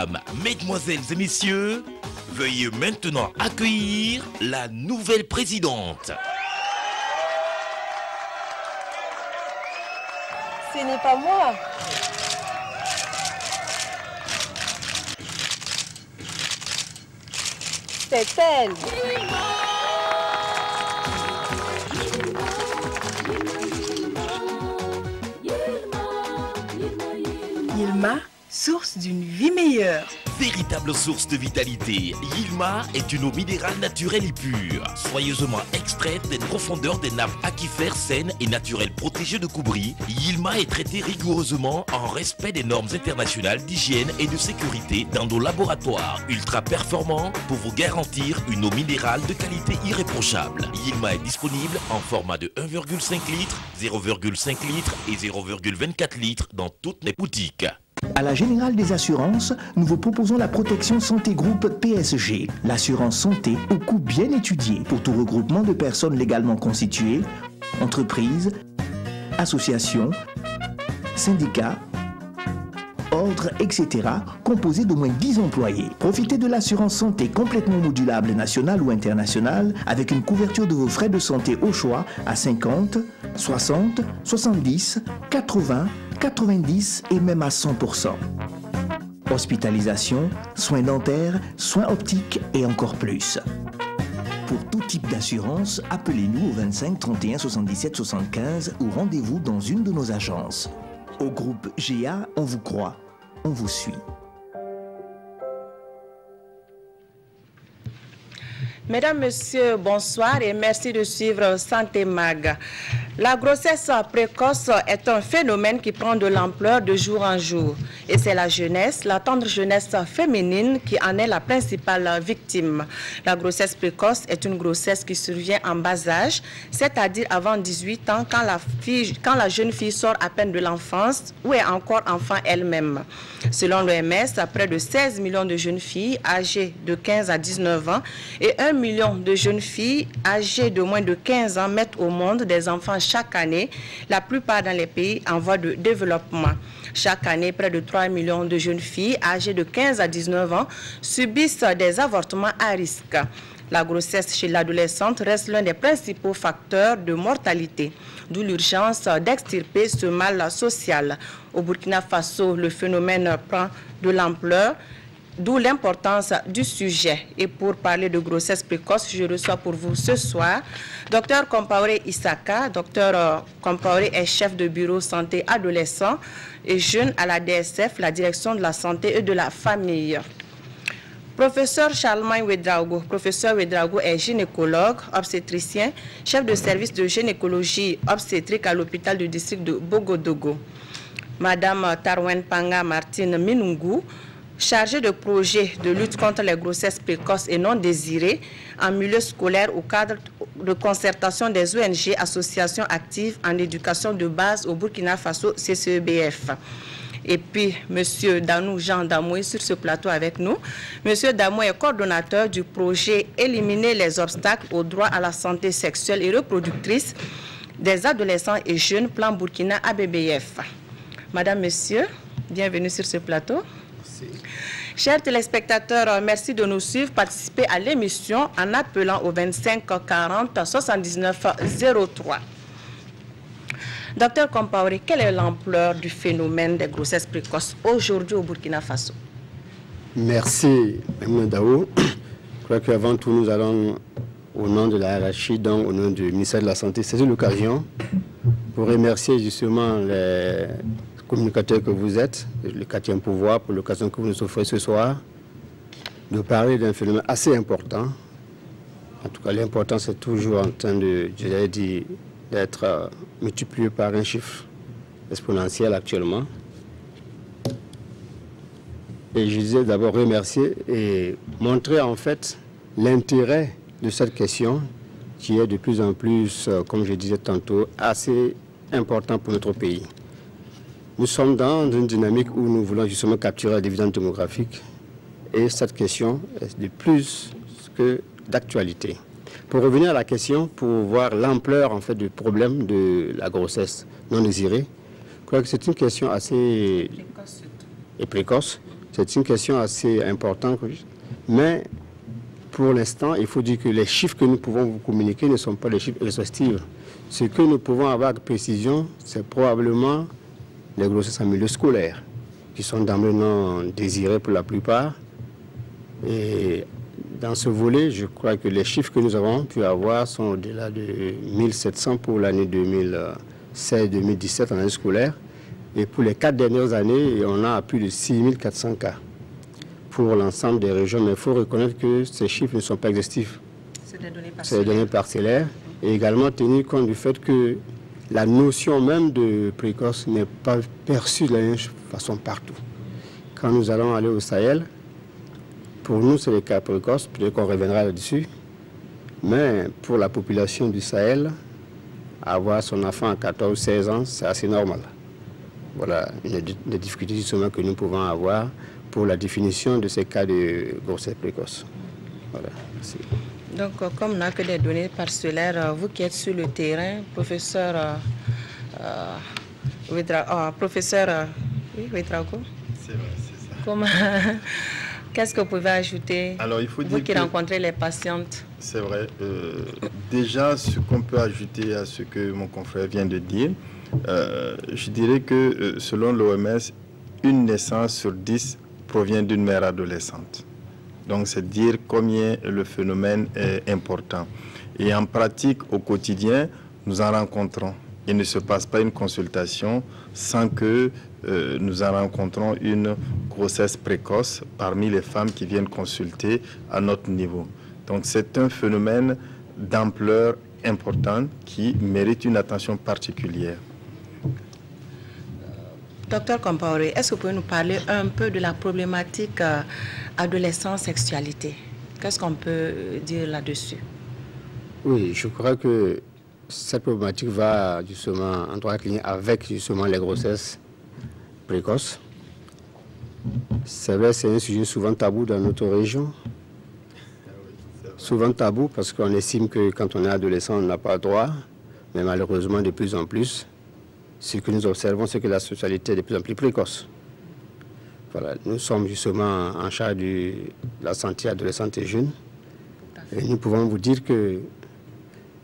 Mesdames, mesdemoiselles et messieurs, veuillez maintenant accueillir la nouvelle présidente. Ce n'est pas moi. C'est elle. Yilma, source d'une vie meilleure. Véritable source de vitalité, Yilma est une eau minérale naturelle et pure, soigneusement extraite des profondeurs des nappes aquifères saines et naturelles protégées de Koubri. Yilma est traitée rigoureusement en respect des normes internationales d'hygiène et de sécurité dans nos laboratoires ultra performants pour vous garantir une eau minérale de qualité irréprochable. Yilma est disponible en format de 1,5 litres, 0,5 litres et 0,24 litres dans toutes les boutiques. À la Générale des Assurances, nous vous proposons la protection santé groupe PSG, l'assurance santé au coût bien étudié pour tout regroupement de personnes légalement constituées, entreprises, associations, syndicats, ordres, etc., composés d'au moins 10 employés. Profitez de l'assurance santé complètement modulable nationale ou internationale avec une couverture de vos frais de santé au choix à 50, 60, 70, 80, 90 et même à 100%. Hospitalisation, soins dentaires, soins optiques et encore plus. Pour tout type d'assurance, appelez-nous au 25 31 77 75 ou rendez-vous dans une de nos agences. Au groupe GA, on vous croit, on vous suit. Mesdames, Messieurs, bonsoir et merci de suivre Santé Mag. La grossesse précoce est un phénomène qui prend de l'ampleur de jour en jour. Et c'est la jeunesse, la tendre jeunesse féminine qui en est la principale victime. La grossesse précoce est une grossesse qui survient en bas âge, c'est-à-dire avant 18 ans quand la jeune fille sort à peine de l'enfance ou est encore enfant elle-même. Selon l'OMS, près de 16 millions de jeunes filles âgées de 15 à 19 ans et 1 million de jeunes filles âgées de moins de 15 ans mettent au monde des enfants chaque année, la plupart dans les pays en voie de développement. Chaque année, près de 3 millions de jeunes filles âgées de 15 à 19 ans subissent des avortements à risque. La grossesse chez l'adolescente reste l'un des principaux facteurs de mortalité, d'où l'urgence d'extirper ce mal social. Au Burkina Faso, le phénomène prend de l'ampleur, d'où l'importance du sujet. Et pour parler de grossesse précoce, je reçois pour vous ce soir Dr Compaoré Isaka. Dr Compaoré est chef de bureau santé adolescent et jeune à la DSF, la direction de la santé et de la famille. Professeur Charlemagne Ouedraogo. Professeur Ouedraogo est gynécologue, obstétricien, chef de service de gynécologie obstétrique à l'hôpital du district de Bogodogo. Madame Tarwen Panga Martine Minungu, chargée de projet de lutte contre les grossesses précoces et non désirées en milieu scolaire au cadre de concertation des ONG, associations actives en éducation de base au Burkina Faso, CCEBF. Et puis, M. Danou Jean Damoué sur ce plateau avec nous. M. Damoué est coordonnateur du projet Éliminer les obstacles au droit à la santé sexuelle et reproductrice des adolescents et jeunes, plan Burkina ABBF. Madame, Monsieur, bienvenue sur ce plateau. Merci. Chers téléspectateurs, merci de nous suivre, participer à l'émission en appelant au 25 40 79 03. Docteur Compaoré, quelle est l'ampleur du phénomène des grossesses précoces aujourd'hui au Burkina Faso? Merci, Mme Dao. Je crois qu'avant tout, nous allons, au nom de la hiérarchie, donc au nom du ministère de la Santé, saisir l'occasion pour remercier justement les communicateurs que vous êtes, le 4e pouvoir, pour l'occasion que vous nous offrez ce soir, de parler d'un phénomène assez important. En tout cas, l'important, c'est toujours en train de, je l'ai dit, d'être multiplié par un chiffre exponentiel actuellement. Et je disais d'abord remercier et montrer en fait l'intérêt de cette question qui est de plus en plus, comme je disais tantôt, assez important pour notre pays. Nous sommes dans une dynamique où nous voulons justement capturer la dividende démographique et cette question est de plus que d'actualité. Pour revenir à la question, pour voir l'ampleur en fait du problème de la grossesse non désirée, je crois que c'est une question assez précoce C'est une question assez importante, mais pour l'instant, il faut dire que les chiffres que nous pouvons vous communiquer ne sont pas les chiffres exhaustifs. Ce que nous pouvons avoir avec précision, c'est probablement les grossesses en milieu scolaire, qui sont d'emblée non désirées pour la plupart. Et dans ce volet, je crois que les chiffres que nous avons pu avoir sont au-delà de 1700 pour l'année 2016-2017 en année scolaire. Et pour les 4 dernières années, on a plus de 6400 cas pour l'ensemble des régions. Mais il faut reconnaître que ces chiffres ne sont pas exhaustifs. C'est des données parcellaires. Et également tenir compte du fait que la notion même de précoce n'est pas perçue de la même façon partout. Quand nous allons aller au Sahel, pour nous, c'est les cas précoces, peut-être qu'on reviendra là-dessus. Mais pour la population du Sahel, avoir son enfant à 14 ou 16 ans, c'est assez normal. Voilà une des difficultés justement que nous pouvons avoir pour la définition de ces cas de grossesse précoce. Voilà, merci. Donc, comme on n'a que des données parcellaires, vous qui êtes sur le terrain, professeur Ouedraogo, c'est vrai, c'est ça. Qu'est-ce que vous pouvez ajouter? Alors, il faut vous dire qui rencontrez les patientes? C'est vrai. Déjà, ce qu'on peut ajouter à ce que mon confrère vient de dire, je dirais que selon l'OMS, une naissance sur 10 provient d'une mère adolescente. Donc, c'est dire combien le phénomène est important. Et en pratique, au quotidien, nous en rencontrons. Il ne se passe pas une consultation sans que nous en rencontrons une grossesse précoce parmi les femmes qui viennent consulter à notre niveau. Donc, c'est un phénomène d'ampleur importante qui mérite une attention particulière. Docteur Compaoré, est-ce que vous pouvez nous parler un peu de la problématique adolescence-sexualité? Qu'est-ce qu'on peut dire là-dessus? Oui, je crois que cette problématique va justement en droite ligne avec justement les grossesses précoces. C'est vrai, c'est un sujet souvent tabou dans notre région. Souvent tabou parce qu'on estime que quand on est adolescent, on n'a pas droit, mais malheureusement de plus en plus. Ce que nous observons, c'est que la sexualité est de plus en plus précoce. Voilà, nous sommes justement en charge de la santé adolescente et jeune. Et nous pouvons vous dire que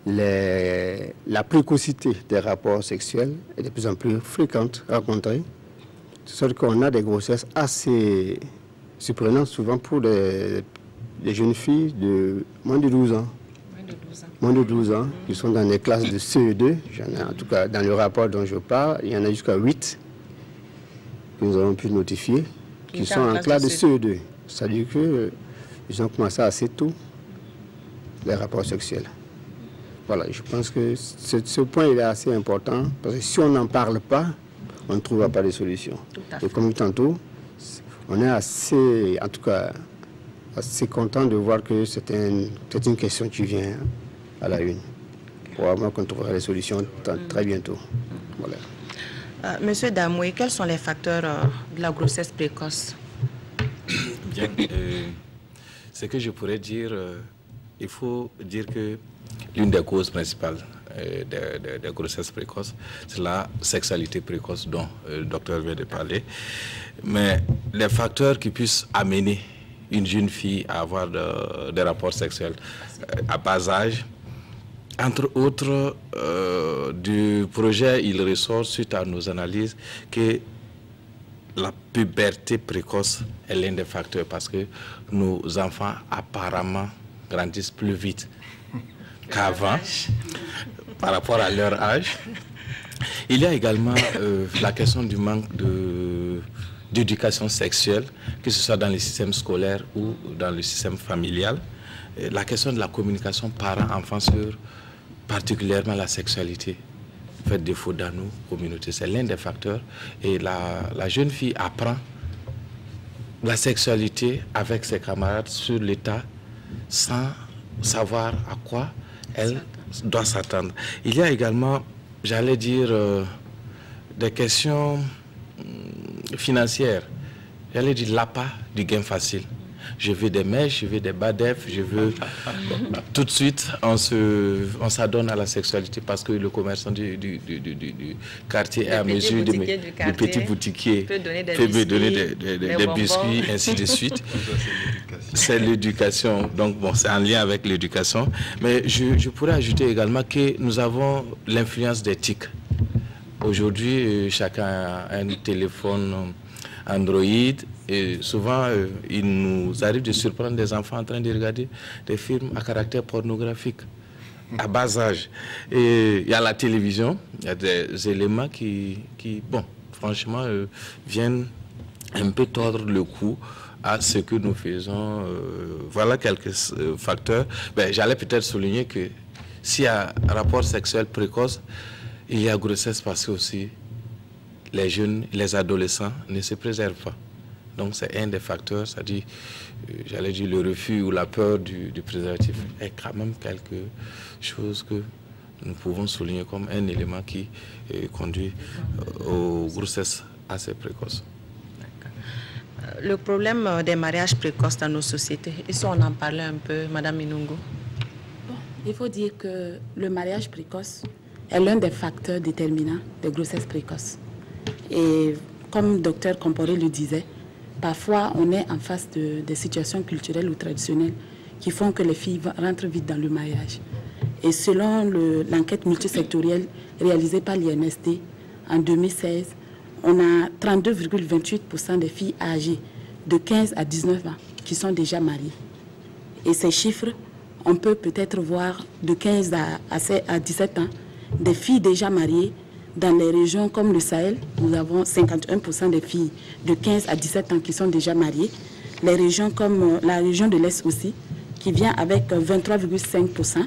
la précocité des rapports sexuels est de plus en plus fréquente, rencontrée. De sorte qu'on a des grossesses assez surprenantes, souvent pour des jeunes filles de moins de 12 ans. Moins de 12 ans, qui sont dans les classes de CE2. J'en ai, en tout cas, dans le rapport dont je parle, il y en a jusqu'à 8 que nous avons pu notifier, qui sont en classe de CE2. C'est-à-dire qu'ils ont commencé assez tôt, les rapports sexuels. Voilà, je pense que ce point il est assez important, parce que si on n'en parle pas, on ne trouvera pas de solution. Et comme tantôt, on est assez, en tout cas, assez content de voir que c'est une question qui vient à la une. Probablement qu'on trouvera les solutions très bientôt. Voilà. Monsieur Damoué, quels sont les facteurs de la grossesse précoce? Bien, ce que je pourrais dire, il faut dire que l'une des causes principales des grossesses précoces, c'est la sexualité précoce dont le docteur vient de parler. Mais les facteurs qui puissent amener une jeune fille à avoir des rapports sexuels à bas âge, entre autres, du projet, il ressort suite à nos analyses que la puberté précoce est l'un des facteurs parce que nos enfants apparemment grandissent plus vite qu'avant par rapport à leur âge. Il y a également la question du manque d'éducation sexuelle, que ce soit dans le système scolaire ou dans le système familial. La question de la communication parents-enfants sur particulièrement la sexualité fait défaut dans nos communautés. C'est l'un des facteurs. Et la jeune fille apprend la sexualité avec ses camarades sur l'état sans savoir à quoi elle doit s'attendre. Il y a également, j'allais dire, des questions financières. J'allais dire l'appât du gain facile. Je veux des mèches, je veux des badefs, je veux... Tout de suite, on s'adonne à la sexualité parce que le commerçant du quartier est à mesure de... Le petit boutiquier peut me donner des biscuits, ainsi de suite. C'est l'éducation. Donc, bon, c'est en lien avec l'éducation. Mais je pourrais ajouter également que nous avons l'influence des TIC. Aujourd'hui, chacun a un téléphone Android et souvent, il nous arrive de surprendre des enfants en train de regarder des films à caractère pornographique, à bas âge. Et il y a la télévision, il y a des éléments qui bon, franchement, viennent un peu tordre le cou à ce que nous faisons. Voilà quelques facteurs. Ben, j'allais peut-être souligner que s'il y a un rapport sexuel précoce, il y a grossesse parce que aussi les jeunes, les adolescents ne se préservent pas. Donc c'est un des facteurs, c'est-à-dire, j'allais dire le refus ou la peur du préservatif est quand même quelque chose que nous pouvons souligner comme un élément qui conduit aux grossesses assez précoces. Le problème des mariages précoces dans nos sociétés, et si on en parlait un peu, Madame Inungu? Bon, il faut dire que le mariage précoce est l'un des facteurs déterminants des grossesses précoces. Et comme le docteur Comporé le disait, parfois on est en face des situations culturelles ou traditionnelles qui font que les filles rentrent vite dans le mariage. Et selon l'enquête multisectorielle réalisée par l'INST en 2016, on a 32,28% des filles âgées de 15 à 19 ans qui sont déjà mariées. Et ces chiffres, on peut peut-être voir de 15 à 17 ans des filles déjà mariées. Dans les régions comme le Sahel, nous avons 51% des filles de 15 à 17 ans qui sont déjà mariées. Les régions comme la région de l'Est aussi, qui vient avec 23,5%.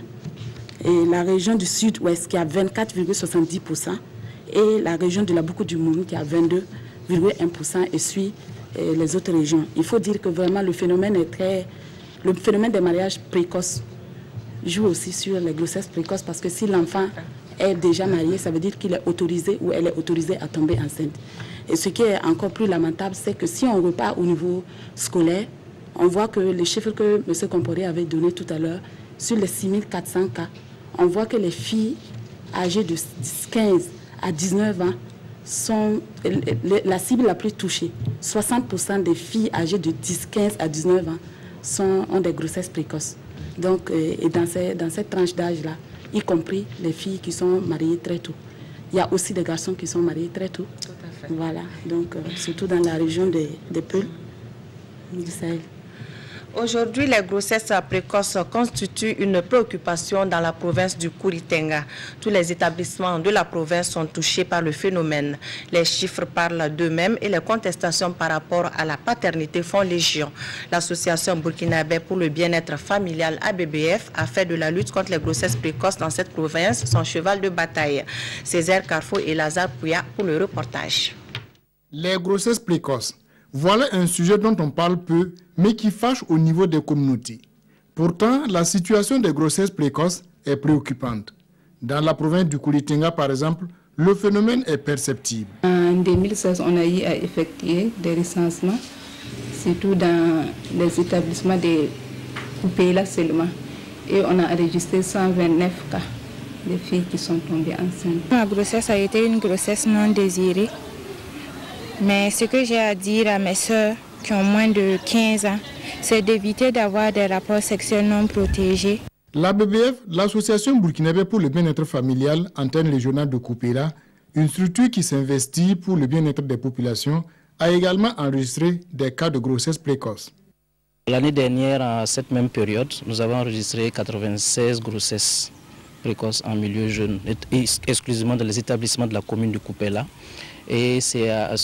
Et la région du Sud-Ouest qui a 24,70%. Et la région de la Boukou du Mourou qui a 22,1% et suit les autres régions. Il faut dire que vraiment le phénomène des mariages précoces joue aussi sur les grossesses précoces parce que si l'enfant est déjà marié, ça veut dire qu'il est autorisé ou elle est autorisée à tomber enceinte. Et ce qui est encore plus lamentable, c'est que si on repart au niveau scolaire, on voit que les chiffres que M. Comporé avait donnés tout à l'heure, sur les 6400 cas, on voit que les filles âgées de 15 à 19 ans sont la cible la plus touchée. 60% des filles âgées de 15 à 19 ans ont des grossesses précoces. Donc, et dans cette tranche d'âge-là, y compris les filles qui sont mariées très tôt. Il y a aussi des garçons qui sont mariés très tôt. Tout à fait. Voilà, donc surtout dans la région des Peuls, du Sahel. Aujourd'hui, les grossesses précoces constituent une préoccupation dans la province du Kouri-Tenga. Tous les établissements de la province sont touchés par le phénomène. Les chiffres parlent d'eux-mêmes et les contestations par rapport à la paternité font légion. L'association burkinabé pour le bien-être familial ABBF a fait de la lutte contre les grossesses précoces dans cette province son cheval de bataille. Césaire Carrefour et Lazare Pouya pour le reportage. Les grossesses précoces. Voilà un sujet dont on parle peu, mais qui fâche au niveau des communautés. Pourtant, la situation des grossesses précoces est préoccupante. Dans la province du Kouri-Tenga, par exemple, le phénomène est perceptible. En 2016, on a eu à effectuer des recensements, surtout dans les établissements de Koupéla seulement. Et on a enregistré 129 cas de filles qui sont tombées enceintes. Ma grossesse a été une grossesse non désirée. Mais ce que j'ai à dire à mes soeurs qui ont moins de 15 ans, c'est d'éviter d'avoir des rapports sexuels non protégés. L'ABBF, l'Association burkinabé pour le bien-être familial, antenne régionale de Koupéla, une structure qui s'investit pour le bien-être des populations, a également enregistré des cas de grossesse précoce. L'année dernière, à cette même période, nous avons enregistré 96 grossesses précoces en milieu jeune, exclusivement dans les établissements de la commune de Koupéla. Et c'est à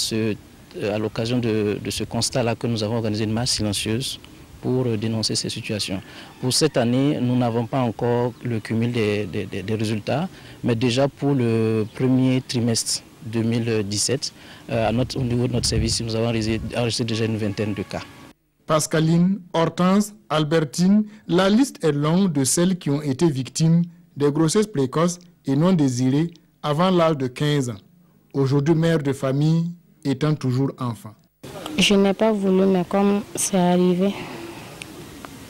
l'occasion de ce constat-là que nous avons organisé une marche silencieuse pour dénoncer ces situations. Pour cette année, nous n'avons pas encore le cumul des résultats, mais déjà pour le premier trimestre 2017, au niveau de notre service, nous avons enregistré déjà une vingtaine de cas. Pascaline, Hortense, Albertine, la liste est longue de celles qui ont été victimes des grossesses précoces et non désirées avant l'âge de 15 ans. Aujourd'hui mère de famille, étant toujours enfant. Je n'ai pas voulu, mais comme c'est arrivé,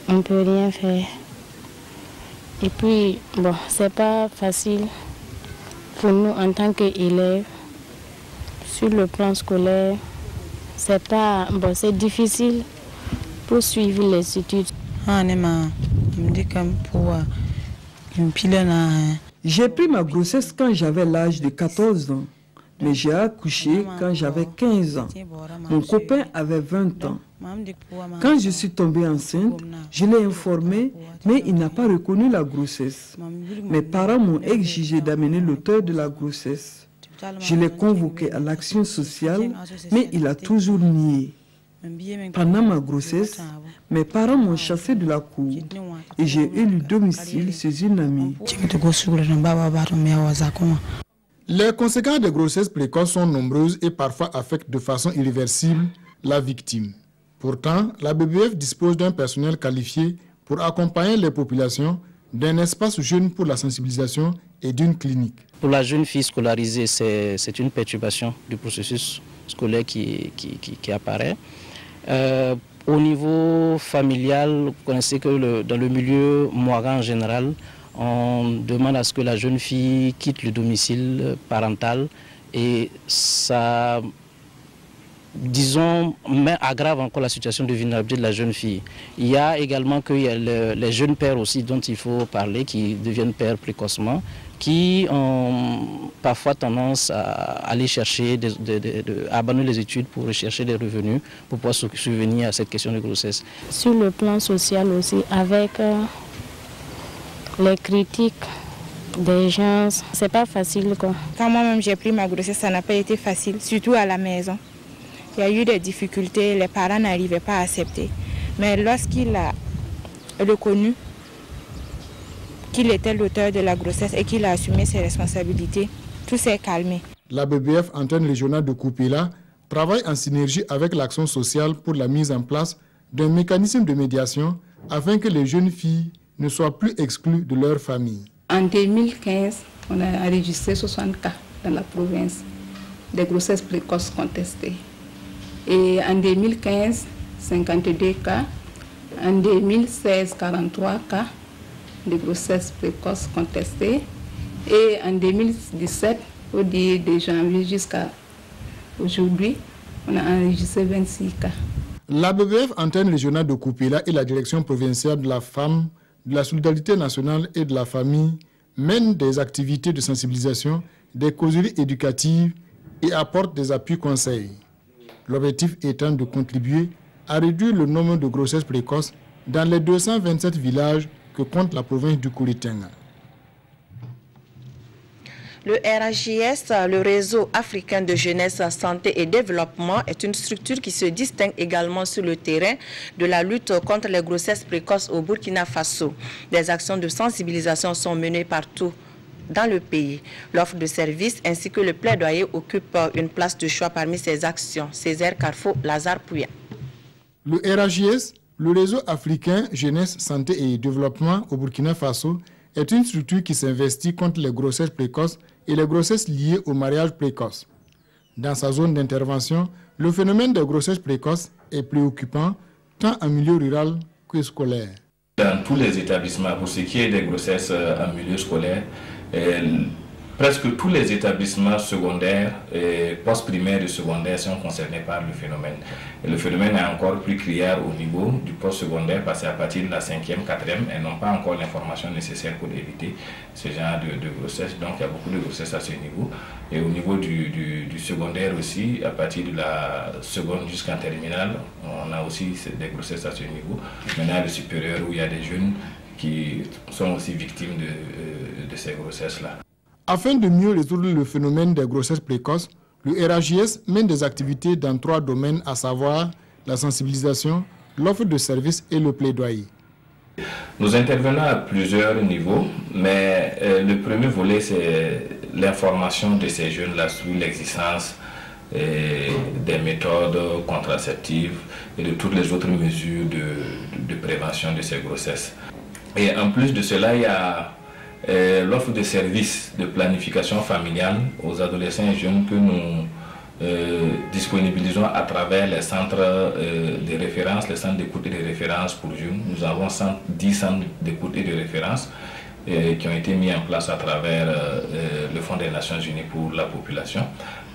on ne peut rien faire. Et puis, bon, c'est pas facile pour nous en tant qu'élèves. Sur le plan scolaire, c'est pas, bon, c'est difficile pour suivre les études. J'ai pris ma grossesse quand j'avais l'âge de 14 ans, mais j'ai accouché quand j'avais 15 ans. Mon copain avait 20 ans. Quand je suis tombée enceinte, je l'ai informé, mais il n'a pas reconnu la grossesse. Mes parents m'ont exigé d'amener l'auteur de la grossesse. Je l'ai convoqué à l'action sociale, mais il a toujours nié. Pendant ma grossesse, mes parents m'ont chassé de la cour et j'ai eu le domicile chez une amie. Les conséquences des grossesses précoces sont nombreuses et parfois affectent de façon irréversible la victime. Pourtant, la BBF dispose d'un personnel qualifié pour accompagner les populations, d'un espace jeune pour la sensibilisation et d'une clinique. Pour la jeune fille scolarisée, c'est une perturbation du processus scolaire qui apparaît. Au niveau familial, vous connaissez que dans le milieu moiran en général, on demande à ce que la jeune fille quitte le domicile parental et ça, disons, aggrave encore la situation de vulnérabilité de la jeune fille. Il y a également les jeunes pères aussi dont il faut parler, qui deviennent pères précocement, qui ont parfois tendance à aller chercher, à abandonner les études pour rechercher des revenus, pour pouvoir subvenir à cette question de grossesse. Sur le plan social aussi, avec les critiques des gens, c'est pas facile, quoi. Quand moi-même j'ai pris ma grossesse, ça n'a pas été facile, surtout à la maison. Il y a eu des difficultés, les parents n'arrivaient pas à accepter. Mais lorsqu'il a reconnu qu'il était l'auteur de la grossesse et qu'il a assumé ses responsabilités, tout s'est calmé. La BBF, antenne régionale de Kupela, travaille en synergie avec l'action sociale pour la mise en place d'un mécanisme de médiation afin que les jeunes filles ne soient plus exclues de leur famille. En 2015, on a enregistré 60 cas dans la province de grossesses précoces contestées. Et en 2015, 52 cas. En 2016, 43 cas de grossesses précoces contestées. Et en 2017, au dire de janvier jusqu'à aujourd'hui, on a enregistré 26 cas. La BBF, antenne régionale de Kupela et la direction provinciale de la femme, de la solidarité nationale et de la famille mènent des activités de sensibilisation, des causeries éducatives et apportent des appuis conseils. L'objectif étant de contribuer à réduire le nombre de grossesses précoces dans les 227 villages que compte la province du Kouri-Tenga. Le RAJS, le Réseau africain de jeunesse, santé et développement, est une structure qui se distingue également sur le terrain de la lutte contre les grossesses précoces au Burkina Faso. Des actions de sensibilisation sont menées partout dans le pays. L'offre de services ainsi que le plaidoyer occupent une place de choix parmi ces actions. Césaire Carrefour, Lazare Pouya. Le RAJS, le Réseau africain jeunesse, santé et développement au Burkina Faso, est une structure qui s'investit contre les grossesses précoces et les grossesses liées au mariage précoce. Dans sa zone d'intervention, le phénomène des grossesses précoces est préoccupant tant en milieu rural que scolaire. Dans tous les établissements, pour ce qui est des grossesses en milieu scolaire, presque tous les établissements secondaires, post-primaires et secondaires sont concernés par le phénomène. Et le phénomène est encore plus criard au niveau du post-secondaire parce qu'à partir de la 5e, 4e, elles n'ont pas encore l'information nécessaire pour éviter ce genre de grossesse. Donc il y a beaucoup de grossesses à ce niveau. Et au niveau du secondaire aussi, à partir de la seconde jusqu'en terminale, on a aussi des grossesses à ce niveau. Maintenant le supérieur où il y a des jeunes qui sont aussi victimes de ces grossesses-là. Afin de mieux résoudre le phénomène des grossesses précoces, le RAJS mène des activités dans 3 domaines, à savoir la sensibilisation, l'offre de services et le plaidoyer. Nous intervenons à plusieurs niveaux, mais le premier volet, c'est l'information de ces jeunes-là sur l'existence des méthodes contraceptives et de toutes les autres mesures de prévention de ces grossesses. Et en plus de cela, il y a l'offre de services de planification familiale aux adolescents et jeunes que nous disponibilisons à travers les centres de référence, les centres d'écoute et de référence pour jeunes. Nous avons 10 centres d'écoute et de référence qui ont été mis en place à travers le Fonds des Nations Unies pour la population.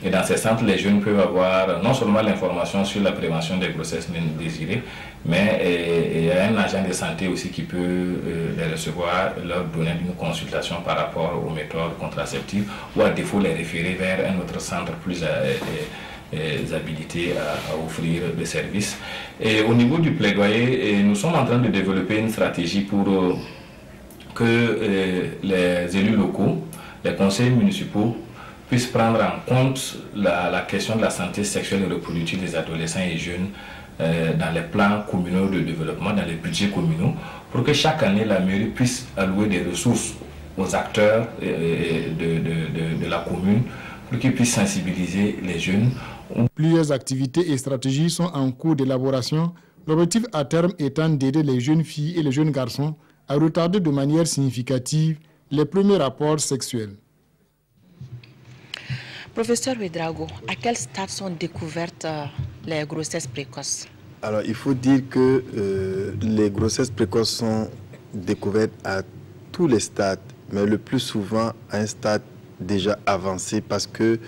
Et dans ces centres, les jeunes peuvent avoir non seulement l'information sur la prévention des grossesses non désirées, mais il y a un agent de santé aussi qui peut les recevoir, leur donner une consultation par rapport aux méthodes contraceptives ou à défaut les référer vers un autre centre plus habilité à offrir des services. Et au niveau du plaidoyer, nous sommes en train de développer une stratégie pour que les élus locaux, les conseils municipaux puissent prendre en compte la question de la santé sexuelle et reproductive des adolescents et jeunes dans les plans communaux de développement, dans les budgets communaux, pour que chaque année la mairie puisse allouer des ressources aux acteurs de la commune pour qu'ils puissent sensibiliser les jeunes. Plusieurs activités et stratégies sont en cours d'élaboration, l'objectif à terme étant d'aider les jeunes filles et les jeunes garçons à retarder de manière significative les premiers rapports sexuels. Professeur Ouedraogo, à quel stade sont découvertes les grossesses précoces? Alors, il faut dire que les grossesses précoces sont découvertes à tous les stades, mais le plus souvent à un stade déjà avancé parce que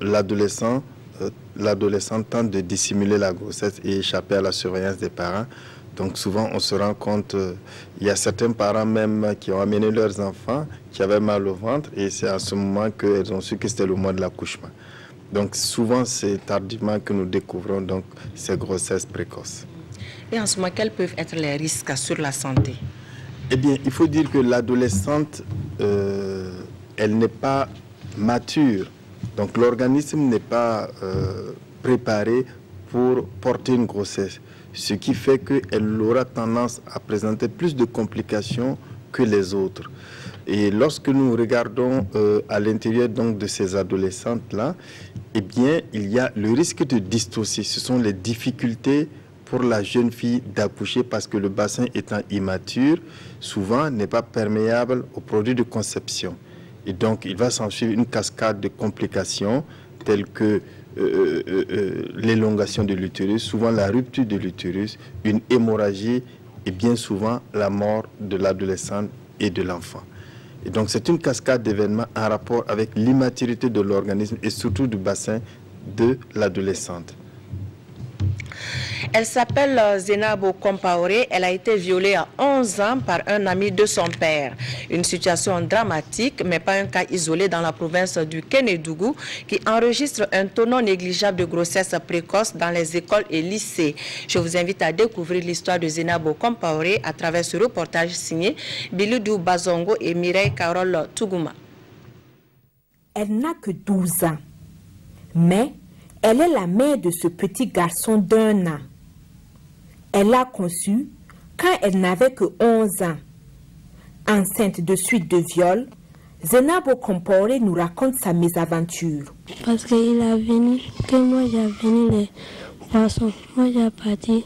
l'adolescent tente de dissimuler la grossesse et échapper à la surveillance des parents. Donc souvent, on se rend compte, il y a certains parents même qui ont amené leurs enfants qui avaient mal au ventre et c'est à ce moment qu'elles ont su que c'était le mois de l'accouchement. Donc souvent, c'est tardivement que nous découvrons donc ces grossesses précoces. Et en ce moment, quels peuvent être les risques sur la santé? Eh bien, il faut dire que l'adolescente, elle n'est pas mature. Donc l'organisme n'est pas préparé pour porter une grossesse. Ce qui fait qu'elle aura tendance à présenter plus de complications que les autres. Et lorsque nous regardons à l'intérieur donc de ces adolescentes-là, eh bien, il y a le risque de dystocie. Ce sont les difficultés pour la jeune fille d'accoucher parce que le bassin étant immature, souvent n'est pas perméable aux produits de conception. Et donc, il va s'en suivre une cascade de complications telles que l'élongation de l'utérus, souvent la rupture de l'utérus, une hémorragie et bien souvent la mort de l'adolescente et de l'enfant. Et donc c'est une cascade d'événements en rapport avec l'immaturité de l'organisme et surtout du bassin de l'adolescente. Elle s'appelle Zenabo Compaoré. Elle a été violée à 11 ans par un ami de son père. Une situation dramatique, mais pas un cas isolé dans la province du Kénédougou qui enregistre un taux non négligeable de grossesse précoce dans les écoles et lycées. Je vous invite à découvrir l'histoire de Zenabo Compaoré à travers ce reportage signé Biludou Bazongo et Mireille Carole Tougouma. Elle n'a que 12 ans, mais elle est la mère de ce petit garçon d'1 an. Elle l'a conçu quand elle n'avait que 11 ans. Enceinte de suite de viol, Zenabo Compaoré nous raconte sa mésaventure. Parce qu'il a venu, que moi j'ai venu les poissons. Moi j'ai parti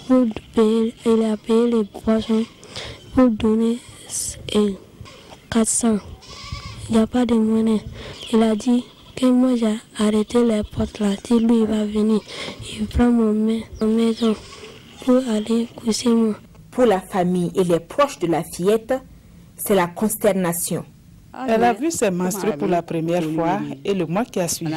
pour payer, il a payé les poissons pour donner 400. Il n'y a pas de monnaie. Il a dit que moi j'ai arrêté les portes là. Si lui il va venir, il prend mon maison pour aller coucher moi. Pour la famille et les proches de la fillette, c'est la consternation. Elle a vu ses menstrues pour la première fois et le mois qui a suivi,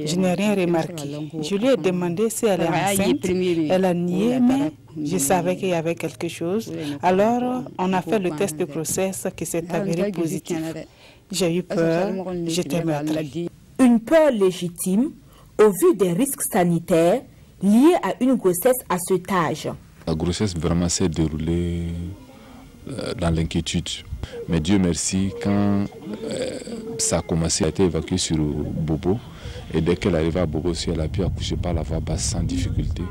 je n'ai rien remarqué. Je lui ai demandé si elle est enceinte. Elle a nié, mais je savais qu'il y avait quelque chose. Alors, on a fait le test de grossesse qui s'est avéré positif. J'ai eu peur, j'étais meurtrie. Une peur légitime au vu des risques sanitaires liés à une grossesse à cet âge. La grossesse vraiment s'est déroulée dans l'inquiétude. Mais Dieu merci, quand ça a commencé, elle a été évacuée sur Bobo. Et dès qu'elle arrivait à Bobo, elle a pu accoucher par la voie basse sans difficulté.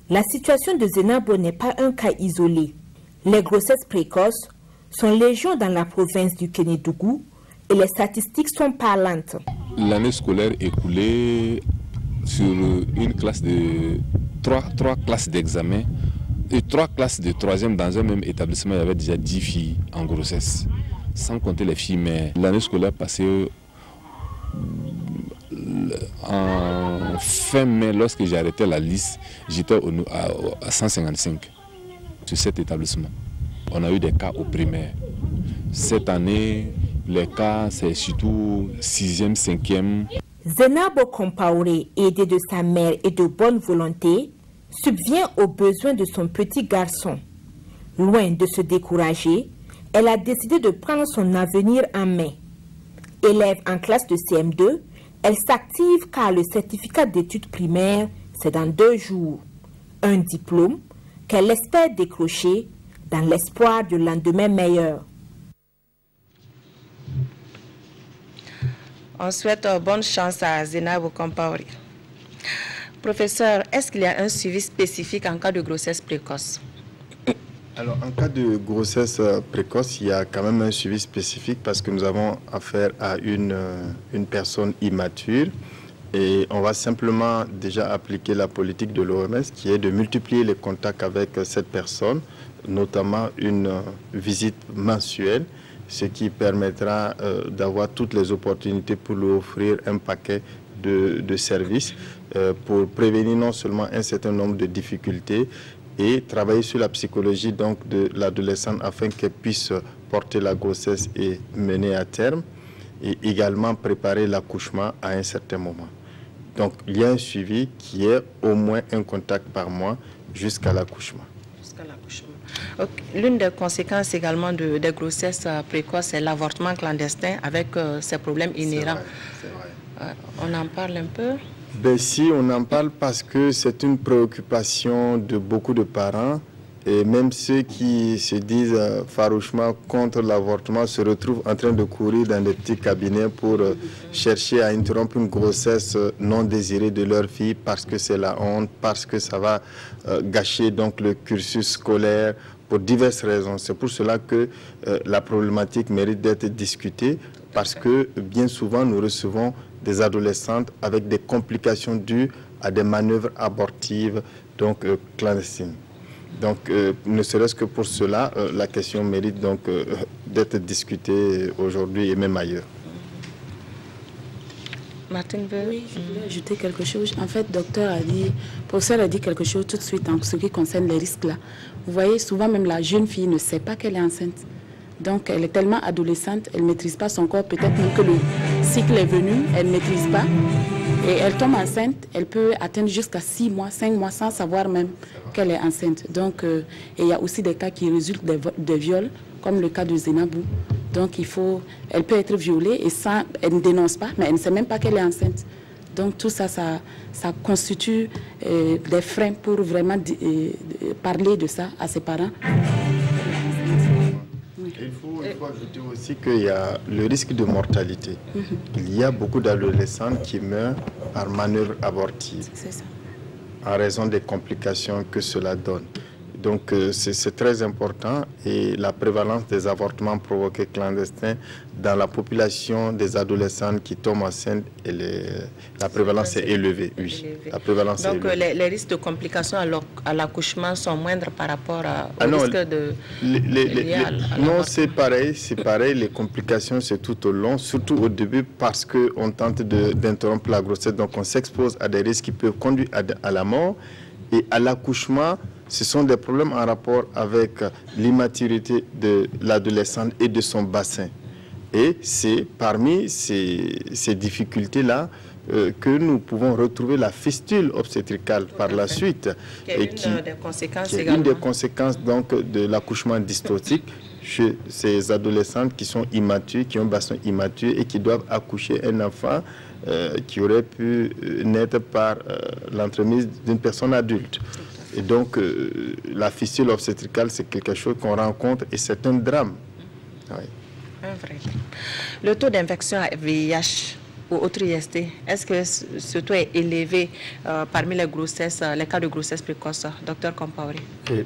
La situation de Zenabo n'est pas un cas isolé. Les grossesses précoces sont légion dans la province du Kénédougou et les statistiques sont parlantes. L'année scolaire écoulée sur une classe de trois classes d'examen et 3 classes de 3e dans un même établissement, il y avait déjà 10 filles en grossesse, sans compter les filles mères. L'année scolaire passée, en fin mai, lorsque j'ai arrêté la liste, j'étais à 155 sur cet établissement. On a eu des cas au primaire. Cette année, les cas, c'est surtout 6e, 5e. Zenabo Compaoré, aidé de sa mère et de bonne volonté, subvient aux besoins de son petit garçon. Loin de se décourager, elle a décidé de prendre son avenir en main. Élève en classe de CM2, elle s'active car le certificat d'études primaires, c'est dans 2 jours. Un diplôme qu'elle espère décrocher dans l'espoir de lendemain meilleur. On souhaite bonne chance à Zenabo Compaoré. Professeur, est-ce qu'il y a un suivi spécifique en cas de grossesse précoce? Alors, en cas de grossesse précoce, il y a quand même un suivi spécifique parce que nous avons affaire à une personne immature et on va simplement déjà appliquer la politique de l'OMS qui est de multiplier les contacts avec cette personne, notamment une visite mensuelle, ce qui permettra d'avoir toutes les opportunités pour lui offrir un paquet de services pour prévenir non seulement un certain nombre de difficultés et travailler sur la psychologie donc de l'adolescente afin qu'elle puisse porter la grossesse et mener à terme et également préparer l'accouchement à un certain moment. Donc il y a un suivi qui est au moins un contact par mois jusqu'à l'accouchement. L'une des conséquences également des grossesses précoces, c'est l'avortement clandestin avec ses problèmes inhérents. C'est vrai. On en parle un peu? Ben si, on en parle parce que c'est une préoccupation de beaucoup de parents et même ceux qui se disent farouchement contre l'avortement se retrouvent en train de courir dans des petits cabinets pour chercher à interrompre une grossesse non désirée de leur fille parce que c'est la honte, parce que ça va gâcher donc le cursus scolaire pour diverses raisons. C'est pour cela que la problématique mérite d'être discutée parce que bien souvent nous recevons des adolescentes avec des complications dues à des manœuvres abortives donc clandestines. Donc ne serait-ce que pour cela, la question mérite donc d'être discutée aujourd'hui et même ailleurs. Martine veut... Oui, je voulais ajouter quelque chose. En fait, professeur a dit quelque chose tout de suite en ce qui concerne les risques là. Vous voyez, souvent même la jeune fille ne sait pas qu'elle est enceinte. Donc, elle est tellement adolescente, elle ne maîtrise pas son corps. Peut-être même que le cycle est venu, elle ne maîtrise pas. Et elle tombe enceinte, elle peut atteindre jusqu'à 6 mois, 5 mois sans savoir même qu'elle est enceinte. Donc, il y a aussi des cas qui résultent de viols, comme le cas de Zenabo. Donc, elle peut être violée et elle ne dénonce pas, mais elle ne sait même pas qu'elle est enceinte. Donc, tout ça, ça constitue des freins pour vraiment parler de ça à ses parents. Il faut ajouter aussi qu'il y a le risque de mortalité. Il y a beaucoup d'adolescents qui meurent par manœuvre abortive en raison des complications que cela donne. Donc c'est très important et la prévalence des avortements provoqués clandestins dans la population des adolescentes qui tombent enceintes, la prévalence est élevée. Oui, la prévalence donc est élevée. Les risques de complications à l'accouchement sont moindres par rapport au risque de... Non, c'est pareil, les complications c'est tout au long, surtout au début parce qu'on tente d'interrompre la grossesse, donc on s'expose à des risques qui peuvent conduire à la mort et à l'accouchement. Ce sont des problèmes en rapport avec l'immaturité de l'adolescente et de son bassin. Et c'est parmi ces difficultés-là que nous pouvons retrouver la fistule obstétricale par la suite. Qui est une des conséquences également. Une des conséquences donc, de l'accouchement dystocique chez ces adolescentes qui sont immatures, qui ont un bassin immature et qui doivent accoucher un enfant qui aurait pu naître par l'entremise d'une personne adulte. Et donc, la fistule obstétricale, c'est quelque chose qu'on rencontre et c'est un drame. Oui. Un vrai. Le taux d'infection à VIH ou autre IST, est-ce que ce taux est élevé parmi les grossesses, les cas de grossesse précoce, docteur Compaoré?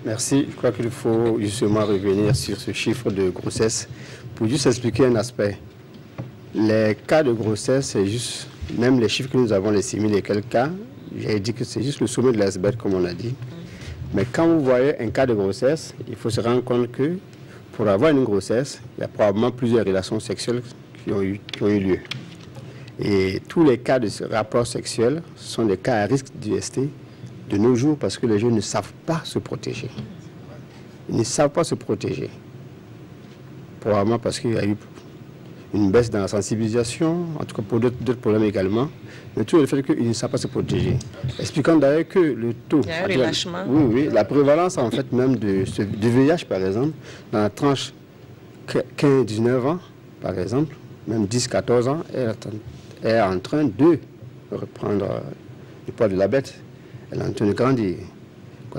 Merci. Je crois qu'il faut justement revenir sur ce chiffre de grossesse pour juste expliquer un aspect. Les cas de grossesse, c'est juste, même les chiffres que nous avons, les 6000 et quelques cas, j'ai dit que c'est juste le sommet de l'iceberg, comme on l'a dit. Mais quand vous voyez un cas de grossesse, il faut se rendre compte que pour avoir une grossesse, il y a probablement plusieurs relations sexuelles qui ont eu lieu. Et tous les cas de ce rapport sexuel sont des cas à risque d'IST de nos jours parce que les jeunes ne savent pas se protéger. Ils ne savent pas se protéger. Probablement parce qu'il y a eu une baisse dans la sensibilisation, en tout cas pour d'autres problèmes également. Mais tout le fait qu'ils ne savent pas se protéger. Expliquant d'ailleurs que le taux... Il y a un relâchement. Oui, la prévalence en fait même de VIH par exemple, dans la tranche 15-19 ans par exemple, même 10-14 ans, est en train de reprendre le poids de la bête. Elle est en train de grandir.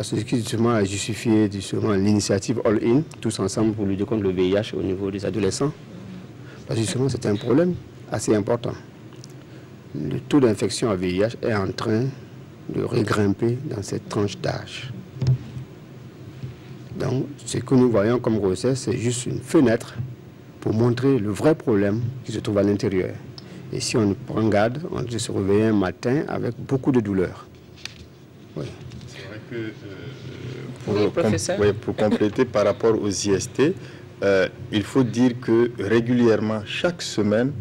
Ce qui justement a justifié l'initiative All In, tous ensemble pour lutter contre le VIH au niveau des adolescents. Parce que justement c'est un problème assez important. Le taux d'infection à VIH est en train de regrimper dans cette tranche d'âge. Donc ce que nous voyons comme grossesse, c'est juste une fenêtre pour montrer le vrai problème qui se trouve à l'intérieur. Et si on ne prend garde, on peut se réveiller un matin avec beaucoup de douleurs. Oui. C'est vrai que pour compléter par rapport aux IST, il faut dire que régulièrement, chaque semaine,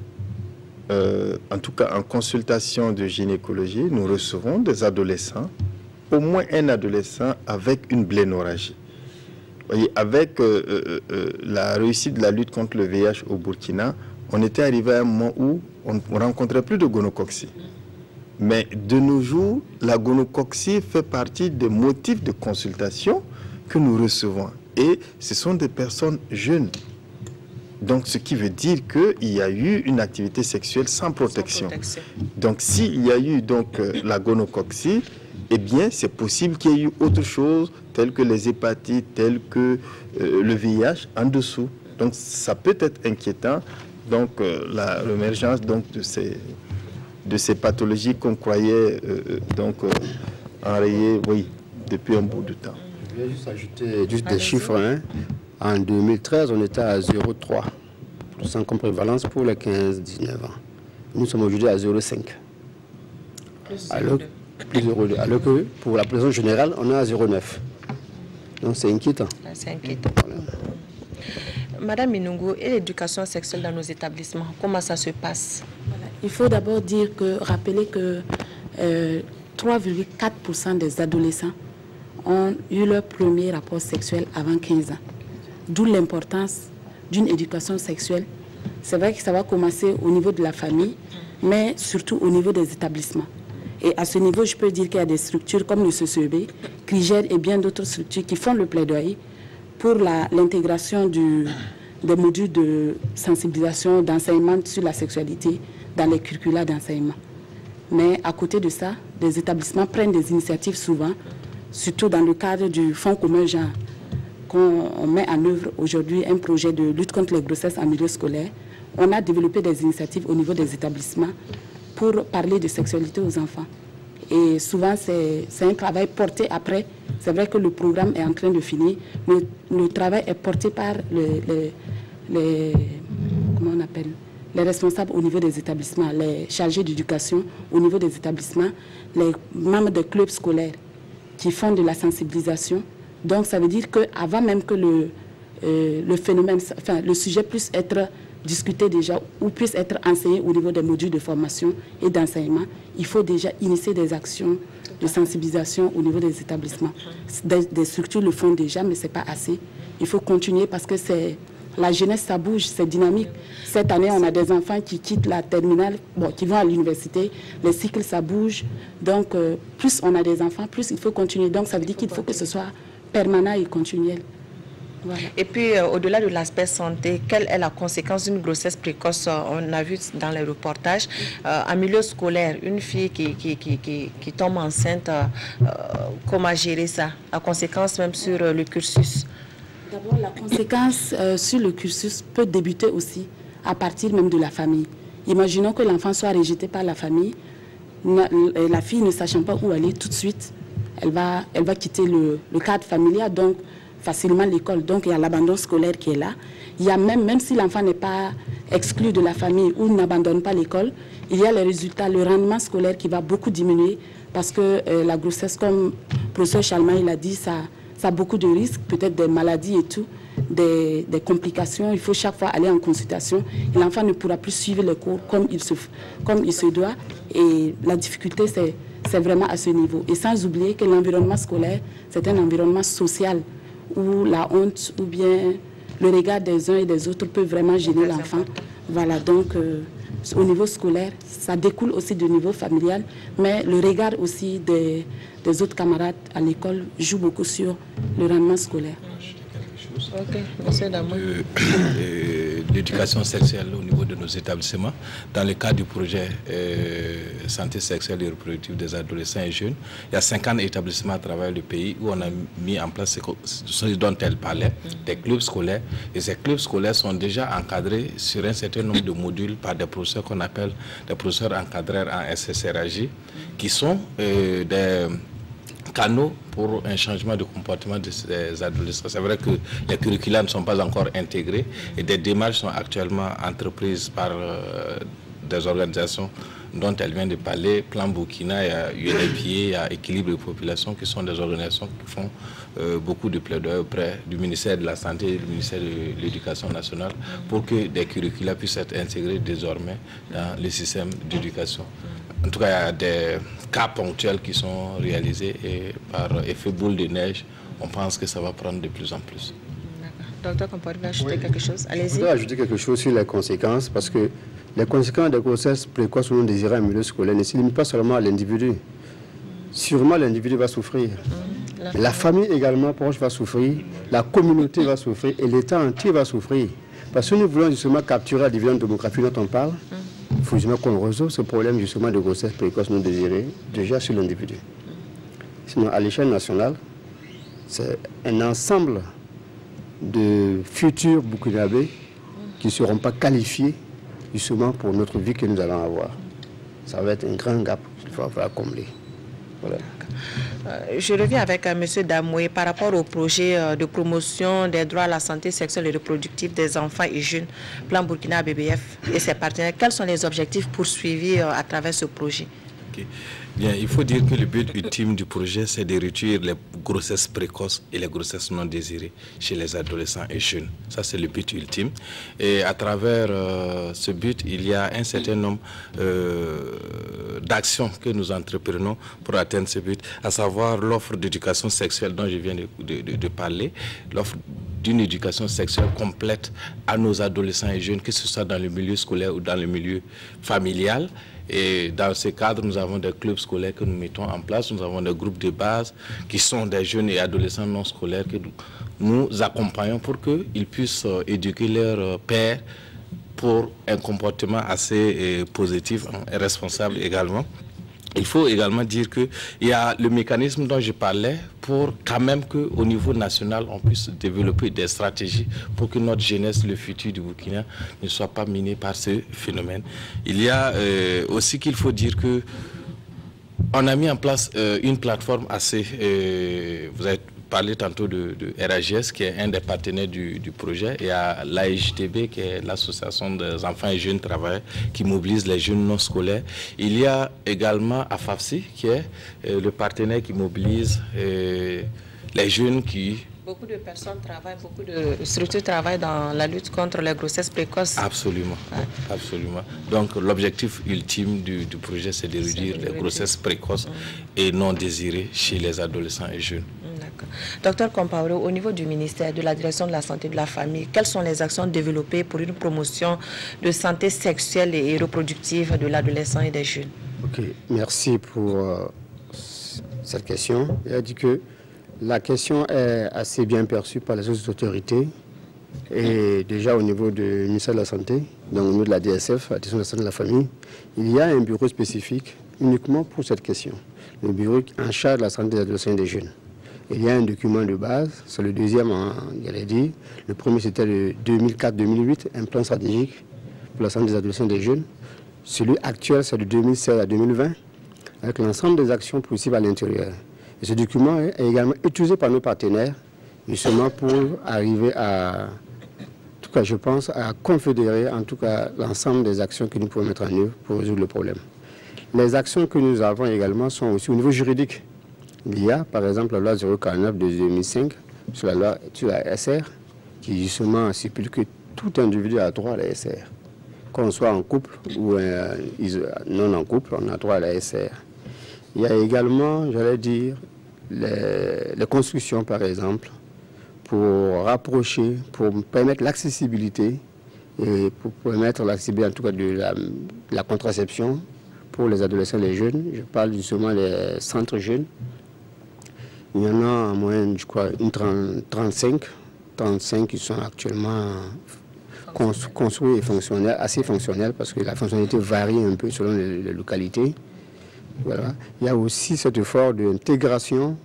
en tout cas en consultation de gynécologie, nous recevons des adolescents, au moins un adolescent avec une blénorragie. Voyez, avec la réussite de la lutte contre le VIH au Burkina, on était arrivé à un moment où on ne rencontrait plus de gonocoxie. Mais de nos jours, la gonocoxie fait partie des motifs de consultation que nous recevons. Et ce sont des personnes jeunes. Donc, ce qui veut dire qu'il y a eu une activité sexuelle sans protection. Donc, s'il y a eu la gonocoxie, eh bien, c'est possible qu'il y ait eu autre chose, telle que les hépatites, telle que le VIH en dessous. Donc, ça peut être inquiétant. Donc, l'émergence de ces pathologies qu'on croyait enrayées, oui, depuis un bout de temps. Je vais juste ajouter des chiffres. Hein. En 2013, on était à 0,3% comme prévalence pour les 15-19 ans. Nous sommes aujourd'hui à 0,5. Alors que pour la population générale, on est à 0,9. Donc c'est inquiétant. C'est inquiétant. Voilà. Madame Minungu, et l'éducation sexuelle dans nos établissements, comment ça se passe? Voilà. Il faut d'abord rappeler que 3,4% des adolescents ont eu leur premier rapport sexuel avant 15 ans. D'où l'importance d'une éducation sexuelle. C'est vrai que ça va commencer au niveau de la famille, mais surtout au niveau des établissements. Et à ce niveau, je peux dire qu'il y a des structures comme le CCEB, CRIGER et bien d'autres structures qui font le plaidoyer pour l'intégration des modules de sensibilisation, d'enseignement sur la sexualité dans les curricula d'enseignement. Mais à côté de ça, des établissements prennent des initiatives souvent, surtout dans le cadre du Fonds commun genre, qu'on met en œuvre aujourd'hui un projet de lutte contre les grossesses en milieu scolaire. On a développé des initiatives au niveau des établissements pour parler de sexualité aux enfants. Et souvent, c'est un travail porté après. C'est vrai que le programme est en train de finir, mais le travail est porté par les responsables au niveau des établissements, les chargés d'éducation au niveau des établissements, les membres des clubs scolaires qui font de la sensibilisation. Donc, ça veut dire qu'avant même que le phénomène, enfin, le sujet puisse être discuté déjà ou puisse être enseigné au niveau des modules de formation et d'enseignement, il faut déjà initier des actions de sensibilisation au niveau des établissements. Des structures le font déjà, mais ce n'est pas assez. Il faut continuer parce que la jeunesse, ça bouge, c'est dynamique. Cette année, on a des enfants qui quittent la terminale, qui vont à l'université. Les cycles, ça bouge. Donc, plus on a des enfants, plus il faut continuer. Donc, ça veut dire qu'il faut que ce soit permanent et continuel. Voilà. Et puis, au-delà de l'aspect santé, quelle est la conséquence d'une grossesse précoce? On a vu dans les reportages, en milieu scolaire, une fille qui tombe enceinte, comment gérer ça? La conséquence même sur le cursus? D'abord, la conséquence sur le cursus peut débuter aussi à partir même de la famille. Imaginons que l'enfant soit rejeté par la famille, la fille ne sachant pas où aller tout de suite, elle va quitter le cadre familial, donc facilement l'école. Donc il y a l'abandon scolaire qui est là. Il y a même si l'enfant n'est pas exclu de la famille ou n'abandonne pas l'école, il y a les résultats, le rendement scolaire qui va beaucoup diminuer parce que la grossesse, comme le professeur Chalma il a dit, ça a beaucoup de risques, peut-être des maladies et tout. des complications, il faut chaque fois aller en consultation. Et l'enfant ne pourra plus suivre les cours comme il se doit. Et la difficulté, c'est vraiment à ce niveau. Et sans oublier que l'environnement scolaire, c'est un environnement social où la honte ou bien le regard des uns et des autres peut vraiment gêner l'enfant. Voilà, donc au niveau scolaire, ça découle aussi du niveau familial, mais le regard aussi des autres camarades à l'école joue beaucoup sur le rendement scolaire. Ok, monsieur Damoy. L'éducation sexuelle au niveau de nos établissements. Dans le cadre du projet santé sexuelle et reproductive des adolescents et jeunes, il y a 50 établissements à travers le pays où on a mis en place ce dont elle parlait, des clubs scolaires. Et ces clubs scolaires sont déjà encadrés sur un certain nombre de modules par des professeurs qu'on appelle des professeurs encadreurs en SSRAJ, qui sont des canaux pour un changement de comportement des adolescents. C'est vrai que les curricula ne sont pas encore intégrés et des démarches sont actuellement entreprises par des organisations dont elle vient de parler, Plan Burkina, il y a UNFPA, il y a Équilibre de population, qui sont des organisations qui font beaucoup de plaidoyer auprès du ministère de la Santé et du ministère de l'Éducation nationale pour que des curricula puissent être intégrés désormais dans le système d'éducation. En tout cas, il y a des cas ponctuels qui sont réalisés et par effet boule de neige, on pense que ça va prendre de plus en plus. Docteur, on pourrait ajouter quelque chose? Allez-y. Je voudrais ajouter quelque chose sur les conséquences, parce que les conséquences des grossesses précoces ou non désirées en milieu scolaire ne se limitent pas seulement à l'individu. Sûrement, l'individu va souffrir. La famille également proche va souffrir, la communauté va souffrir et l'État entier va souffrir. Parce que nous voulons justement capturer la division démographique dont on parle. Il faut justement qu'on résolve ce problème justement de grossesse précoce non désirée déjà sur l'individu. Sinon, à l'échelle nationale, c'est un ensemble de futurs Burkinabés qui ne seront pas qualifiés justement pour notre vie que nous allons avoir. Ça va être un grand gap qu'il va falloir combler. Voilà. Je reviens avec M. Damoy par rapport au projet de promotion des droits à la santé sexuelle et reproductive des enfants et jeunes, Plan Burkina BBF et ses partenaires. Quels sont les objectifs poursuivis à travers ce projet? Bien, il faut dire que le but ultime du projet, c'est de réduire les grossesses précoces et les grossesses non désirées chez les adolescents et jeunes. Ça, c'est le but ultime. Et à travers ce but, il y a un certain nombre d'actions que nous entreprenons pour atteindre ce but, à savoir l'offre d'éducation sexuelle dont je viens de parler, l'offre d'une éducation sexuelle complète à nos adolescents et jeunes, que ce soit dans le milieu scolaire ou dans le milieu familial. Et dans ce cadre, nous avons des clubs scolaires que nous mettons en place. Nous avons des groupes de base qui sont des jeunes et adolescents non scolaires que nous accompagnons pour qu'ils puissent éduquer leurs pairs pour un comportement assez positif et responsable également. Il faut également dire qu'il y a le mécanisme dont je parlais pour quand même qu'au niveau national, on puisse développer des stratégies pour que notre jeunesse, le futur du Burkina, ne soit pas minée par ce phénomène. Il y a aussi qu'il faut dire que on a mis en place une plateforme assez... vous avez parlé tantôt de RAGS, qui est un des partenaires du projet, et à l'AEJTB, qui est l'association des enfants et jeunes travailleurs, qui mobilise les jeunes non scolaires. Il y a également AFAFSI, qui est le partenaire qui mobilise les jeunes qui... Beaucoup de personnes travaillent, beaucoup de structures travaillent dans la lutte contre les grossesses précoces. Absolument, absolument. Donc l'objectif ultime du projet, c'est de réduire les grossesses précoces et non désirées chez les adolescents et jeunes. D'accord. Docteur Compaoré, au niveau du ministère de la Direction de la Santé et de la Famille, quelles sont les actions développées pour une promotion de santé sexuelle et reproductive de l'adolescent et des jeunes? Ok, merci pour cette question. Il a dit que la question est assez bien perçue par les autres autorités et déjà au niveau du ministère de la Santé, donc au niveau de la DSF, la Direction de la Santé et de la Famille, il y a un bureau spécifique uniquement pour cette question, le bureau en charge de la santé des adolescents et des jeunes. Il y a un document de base, c'est le deuxième, j'allais dire. Le premier, c'était le 2004-2008, un plan stratégique pour la santé des adolescents et des jeunes. Celui actuel, c'est de 2016 à 2020, avec l'ensemble des actions possibles à l'intérieur. Et ce document est également utilisé par nos partenaires, justement pour arriver à, en tout cas je pense, à confédérer en tout cas l'ensemble des actions que nous pouvons mettre en œuvre pour résoudre le problème. Les actions que nous avons également sont aussi au niveau juridique. Il y a par exemple la loi 049 de 2005 sur la loi sur la SR, qui justement stipule que tout individu a droit à la SR. Qu'on soit en couple ou non en couple, on a droit à la SR. Il y a également, j'allais dire, les constructions par exemple, pour rapprocher, pour permettre l'accessibilité et pour permettre l'accessibilité en tout cas de la contraception pour les adolescents et les jeunes. Je parle justement des centres jeunes. Il y en a en moyenne, je crois, 35 qui sont actuellement construits et fonctionnels, assez fonctionnels parce que la fonctionnalité varie un peu selon les localités. Voilà. Il y a aussi cet effort d'intégration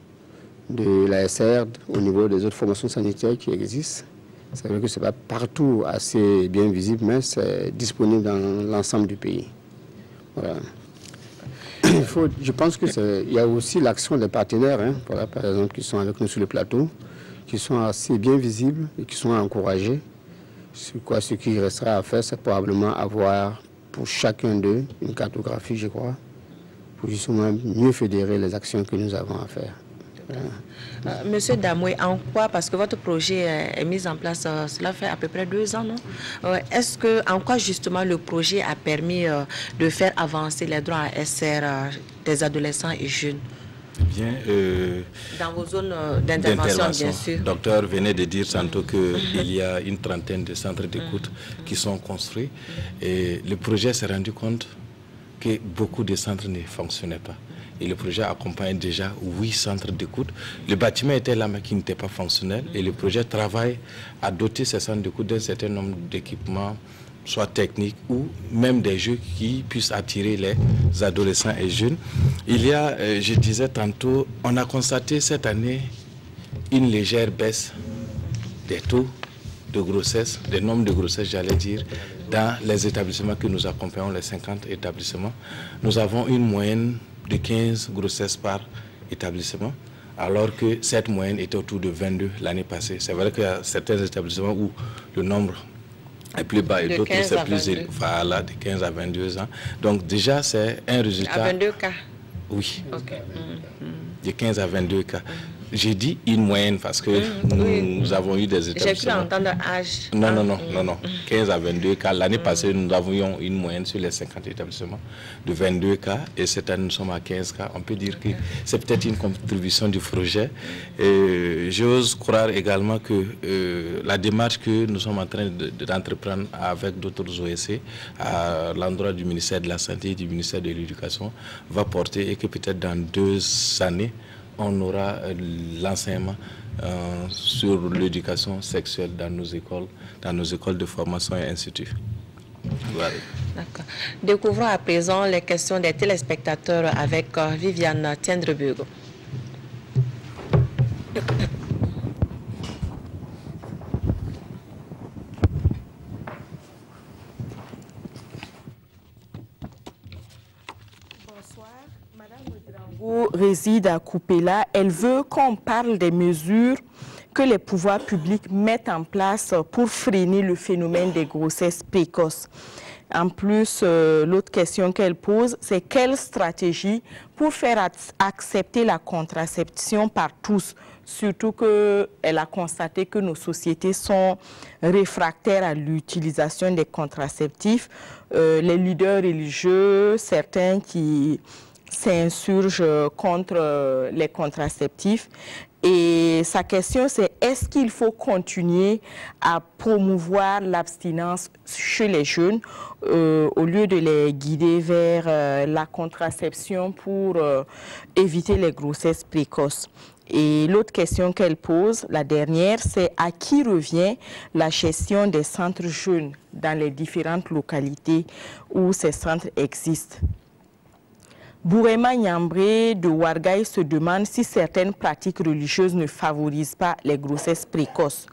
de la SR au niveau des autres formations sanitaires qui existent. C'est vrai que ce n'est pas partout assez bien visible, mais c'est disponible dans l'ensemble du pays. Voilà. Je pense qu'il y a aussi l'action des partenaires, hein, voilà, par exemple, qui sont avec nous sur le plateau, qui sont assez bien visibles et qui sont encouragés. Ce qui restera à faire, c'est probablement avoir pour chacun d'eux une cartographie, je crois, pour justement mieux fédérer les actions que nous avons à faire. Voilà. Monsieur Damoué, en quoi, parce que votre projet est mis en place, cela fait à peu près 2 ans, non? Est-ce que, en quoi justement le projet a permis de faire avancer les droits à SR des adolescents et jeunes? Bien, dans vos zones d'intervention, bien sûr. Le docteur venait de dire tantôt qu'il y a une trentaine de centres d'écoute qui sont construits. Et le projet s'est rendu compte que beaucoup de centres ne fonctionnaient pas. Et le projet accompagne déjà 8 centres d'écoute. Le bâtiment était là, mais qui n'était pas fonctionnel. Et le projet travaille à doter ces centres d'écoute d'un certain nombre d'équipements, soit techniques ou même des jeux qui puissent attirer les adolescents et jeunes. Il y a, je disais tantôt, on a constaté cette année une légère baisse des taux de grossesse, des nombres de grossesse, j'allais dire, dans les établissements que nous accompagnons, les 50 établissements. Nous avons une moyenne de 15 grossesses par établissement, alors que cette moyenne était autour de 22 l'année passée. C'est vrai qu'il y a certains établissements où le nombre est plus bas et d'autres c'est plus élevé, voilà, de 15 à 22 ans. Donc déjà c'est un résultat... À 22 cas? Oui, de 15 à 22 cas. J'ai dit une moyenne parce que nous avons eu des établissements... J'ai cru entendre âge. Non. 15 à 22 cas. L'année passée, nous avions une moyenne sur les 50 établissements de 22 cas. Et cette année, nous sommes à 15 cas. On peut dire que c'est peut-être une contribution du projet. J'ose croire également que la démarche que nous sommes en train d'entreprendre avec d'autres OSC à l'endroit du ministère de la Santé et du ministère de l'Éducation va porter et que peut-être dans 2 années, on aura l'enseignement sur l'éducation sexuelle dans nos écoles de formation et instituts. Voilà. D'accord. Découvrons à présent les questions des téléspectateurs avec Viviane Tiendrebugo. Réside à Kupela. Elle veut qu'on parle des mesures que les pouvoirs publics mettent en place pour freiner le phénomène des grossesses précoces. En plus, l'autre question qu'elle pose, c'est quelle stratégie pour faire accepter la contraception par tous, surtout qu'elle a constaté que nos sociétés sont réfractaires à l'utilisation des contraceptifs. Les leaders religieux, certains qui s'insurgent contre les contraceptifs. Et sa question, c'est est-ce qu'il faut continuer à promouvoir l'abstinence chez les jeunes au lieu de les guider vers la contraception pour éviter les grossesses précoces? Et l'autre question qu'elle pose, la dernière, c'est à qui revient la gestion des centres jeunes dans les différentes localités où ces centres existent? Bourema Nyambré de Ouarghaï se demande si certaines pratiques religieuses ne favorisent pas les grossesses précoces.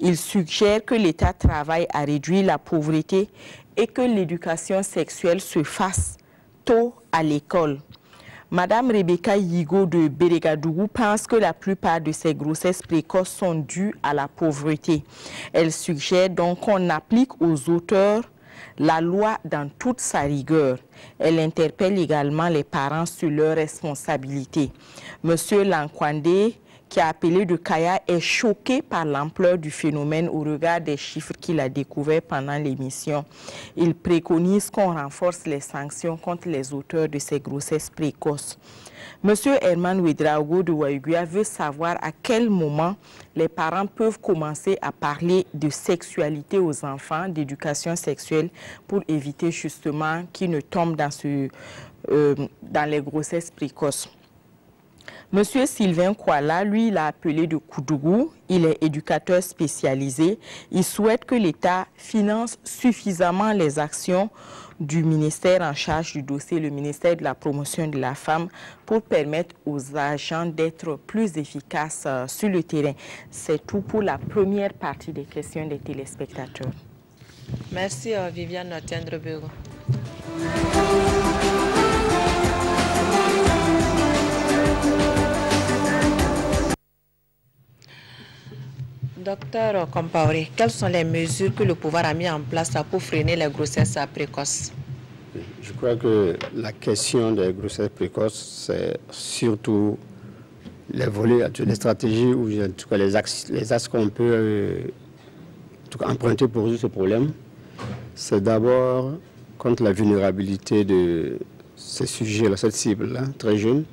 Il suggère que l'État travaille à réduire la pauvreté et que l'éducation sexuelle se fasse tôt à l'école. Madame Rebecca Yigo de Bérégadougou pense que la plupart de ces grossesses précoces sont dues à la pauvreté. Elle suggère donc qu'on applique aux auteurs la loi dans toute sa rigueur. Elle interpelle également les parents sur leurs responsabilités. Monsieur Lankwande, qui a appelé de Kaya, est choqué par l'ampleur du phénomène au regard des chiffres qu'il a découverts pendant l'émission. Il préconise qu'on renforce les sanctions contre les auteurs de ces grossesses précoces. Monsieur Herman Ouedraogo de Waïguia veut savoir à quel moment les parents peuvent commencer à parler de sexualité aux enfants, d'éducation sexuelle, pour éviter justement qu'ils ne tombent dans les grossesses précoces. Monsieur Sylvain Kouala, lui, il a appelé de Koudougou. Il est éducateur spécialisé. Il souhaite que l'État finance suffisamment les actions du ministère en charge du dossier, le ministère de la promotion de la femme, pour permettre aux agents d'être plus efficaces sur le terrain. C'est tout pour la première partie des questions des téléspectateurs. Merci Viviane Tiendrebureau. Docteur Compaoré, quelles sont les mesures que le pouvoir a mis en place pour freiner les grossesses précoces? Je crois que la question des grossesses précoces, c'est surtout les volets, les stratégies ou en tout cas les axes qu'on peut emprunter pour résoudre ce problème. C'est d'abord contre la vulnérabilité de ces sujets-là, cette cible-là, très jeune.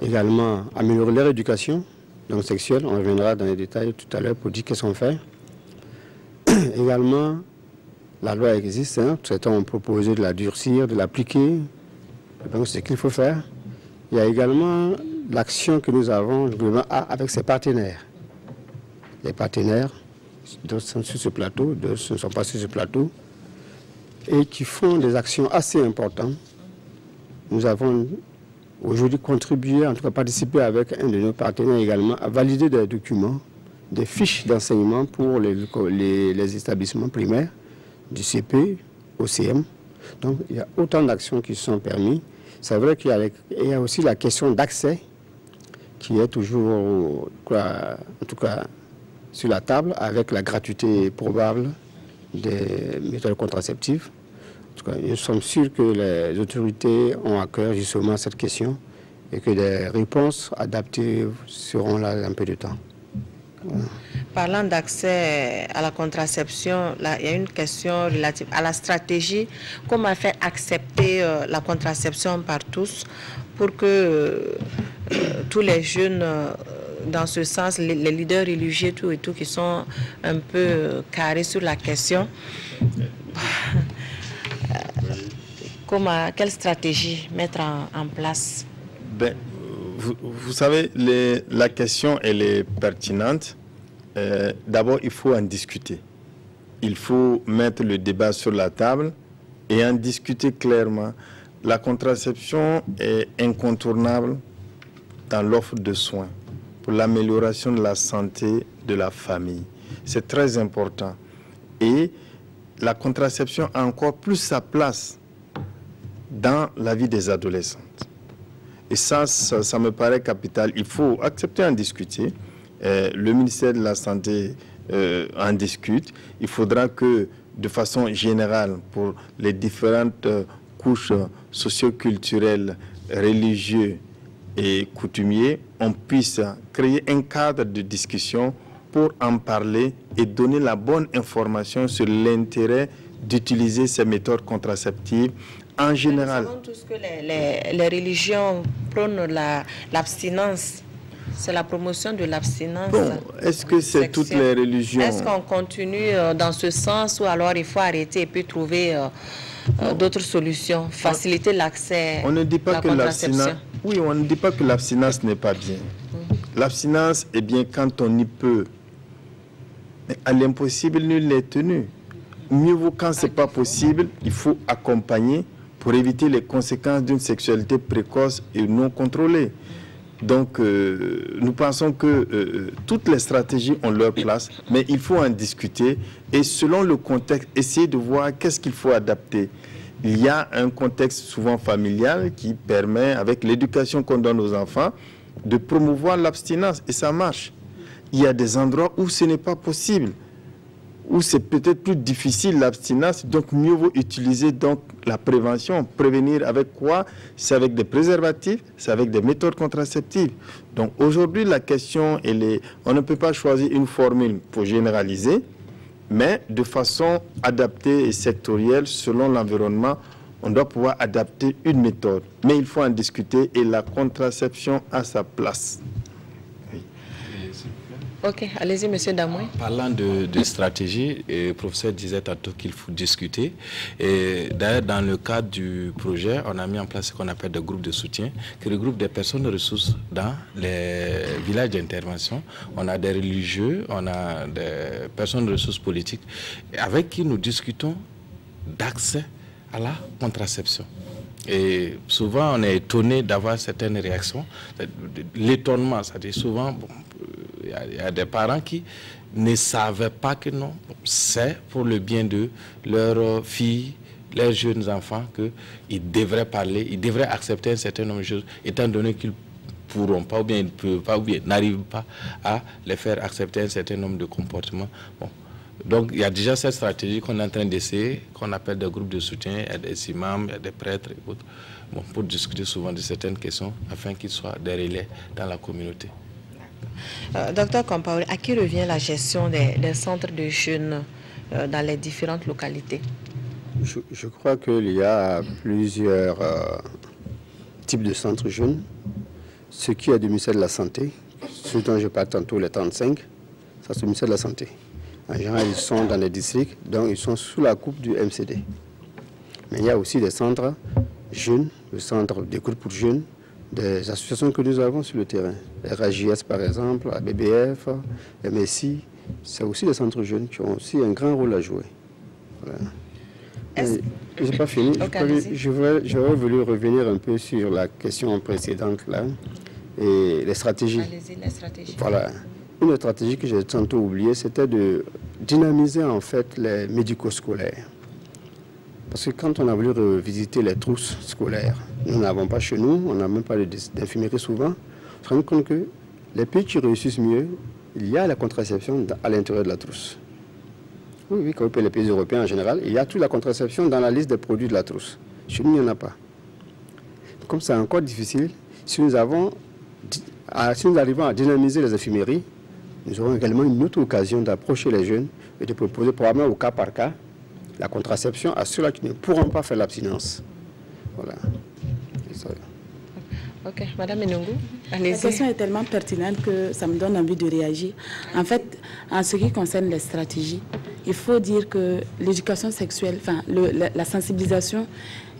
Également, améliorer leur éducation. Donc sexuelle, on reviendra dans les détails tout à l'heure pour dire qu'est-ce qu'on fait. Également, la loi existe, certains ont proposé de la durcir, de l'appliquer. Donc c'est ce qu'il faut faire. Il y a également l'action que nous avons avec ses partenaires. Les partenaires, d'autres sont sur ce plateau, d'autres ne sont pas sur ce plateau, et qui font des actions assez importantes. Nous avons aujourd'hui contribuer, en tout cas participer avec un de nos partenaires également à valider des documents, des fiches d'enseignement pour les établissements primaires, du CP au CM. Donc il y a autant d'actions qui sont permises. C'est vrai qu'il y a aussi la question d'accès qui est toujours, en tout cas, sur la table avec la gratuité probable des méthodes contraceptives. En tout cas, nous sommes sûrs que les autorités ont à cœur justement cette question et que des réponses adaptées seront là un peu de temps. Voilà. Parlant d'accès à la contraception, là, il y a une question relative à la stratégie. Comment faire accepter la contraception par tous pour que tous les jeunes, dans ce sens, les leaders religieux tout et tout, qui sont un peu carrés sur la question, quelle stratégie mettre en place? Ben, vous savez, la question, elle est pertinente. D'abord, il faut en discuter. Il faut mettre le débat sur la table et en discuter clairement. La contraception est incontournable dans l'offre de soins pour l'amélioration de la santé de la famille. C'est très important. Et la contraception a encore plus sa place dans la vie des adolescentes. Et ça me paraît capital. Il faut accepter en discuter. Le ministère de la Santé en discute. Il faudra que, de façon générale, pour les différentes couches socio-culturelles, religieuses et coutumières, on puisse créer un cadre de discussion pour en parler et donner la bonne information sur l'intérêt d'utiliser ces méthodes contraceptives en général. Nous savons tous que les religions prônent l'abstinence. C'est la promotion de l'abstinence. Bon, est-ce que c'est toutes les religions? Est-ce qu'on continue dans ce sens ou alors il faut arrêter et puis trouver d'autres solutions, faciliter l'accès à la contraception? Oui, on ne dit pas que l'abstinence n'est pas bien. L'abstinence est bien quand on y peut. Mais à l'impossible, nul n'est tenu. Mieux vaut quand ce n'est pas possible, il faut accompagner pour éviter les conséquences d'une sexualité précoce et non contrôlée. Donc, nous pensons que toutes les stratégies ont leur place, mais il faut en discuter et selon le contexte, essayer de voir qu'est-ce qu'il faut adapter. Il y a un contexte souvent familial qui permet, avec l'éducation qu'on donne aux enfants, de promouvoir l'abstinence et ça marche. Il y a des endroits où ce n'est pas possible, où c'est peut-être plus difficile l'abstinence, donc mieux vaut utiliser donc la prévention. Prévenir avec quoi? C'est avec des préservatifs, c'est avec des méthodes contraceptives. Donc aujourd'hui, la question, on ne peut pas choisir une formule pour généraliser, mais de façon adaptée et sectorielle selon l'environnement, on doit pouvoir adapter une méthode. Mais il faut en discuter et la contraception a sa place. Ok, allez-y, monsieur Damoué. Parlant de stratégie, le professeur disait tantôt qu'il faut discuter. Et d'ailleurs, dans le cadre du projet, on a mis en place ce qu'on appelle des groupes de soutien, qui regroupent des personnes de ressources dans les villages d'intervention. On a des religieux, on a des personnes de ressources politiques, avec qui nous discutons d'accès à la contraception. Et souvent, on est étonné d'avoir certaines réactions. L'étonnement, c'est-à-dire souvent, il y a des parents qui ne savaient pas que non, c'est pour le bien de leurs filles, leurs jeunes enfants, qu'ils devraient parler, ils devraient accepter un certain nombre de choses, étant donné qu'ils ne pourront pas, ou bien ils ne peuvent pas, ou bien n'arrivent pas à les faire accepter un certain nombre de comportements. Bon. Donc, il y a déjà cette stratégie qu'on est en train d'essayer, qu'on appelle des groupes de soutien, il y a des imams, il y a des prêtres, et autres, bon, pour discuter souvent de certaines questions, afin qu'ils soient des relais dans la communauté. Docteur Compaoré, à qui revient la gestion des centres de jeunes dans les différentes localités? Je crois qu'il y a plusieurs types de centres jeunes. Ce qui est du ministère de la Santé, ce dont je parle tantôt, les 35, ça c'est le ministère de la Santé. En général, ils sont dans les districts, donc ils sont sous la coupe du MCD. Mais il y a aussi des centres jeunes, le centre des groupes pour jeunes, des associations que nous avons sur le terrain. RAJS par exemple, ABBF, MSI, c'est aussi des centres jeunes qui ont aussi un grand rôle à jouer. Voilà. Je n'ai pas fini. Okay, j'aurais voulu revenir un peu sur la question précédente là et les stratégies. Allez-y, les stratégies. Voilà. Une stratégie que j'ai tantôt oubliée, c'était de dynamiser en fait les médico-scolaires. Parce que quand on a voulu revisiter les trousses scolaires, nous n'avons pas chez nous, on n'a même pas d'infirmerie souvent, on se rend compte que les pays qui réussissent mieux, il y a la contraception à l'intérieur de la trousse. Oui, comme les pays européens en général, il y a toute la contraception dans la liste des produits de la trousse. Chez nous, il n'y en a pas. Comme c'est encore difficile, si nous arrivons à dynamiser les infirmeries, nous aurons également une autre occasion d'approcher les jeunes et de proposer probablement au cas par cas la contraception à ceux-là qui ne pourront pas faire l'abstinence. Voilà. Ok, Madame Enungu, allez-y. La question est tellement pertinente que ça me donne envie de réagir. En fait, en ce qui concerne les stratégies, il faut dire que l'éducation sexuelle, enfin, la sensibilisation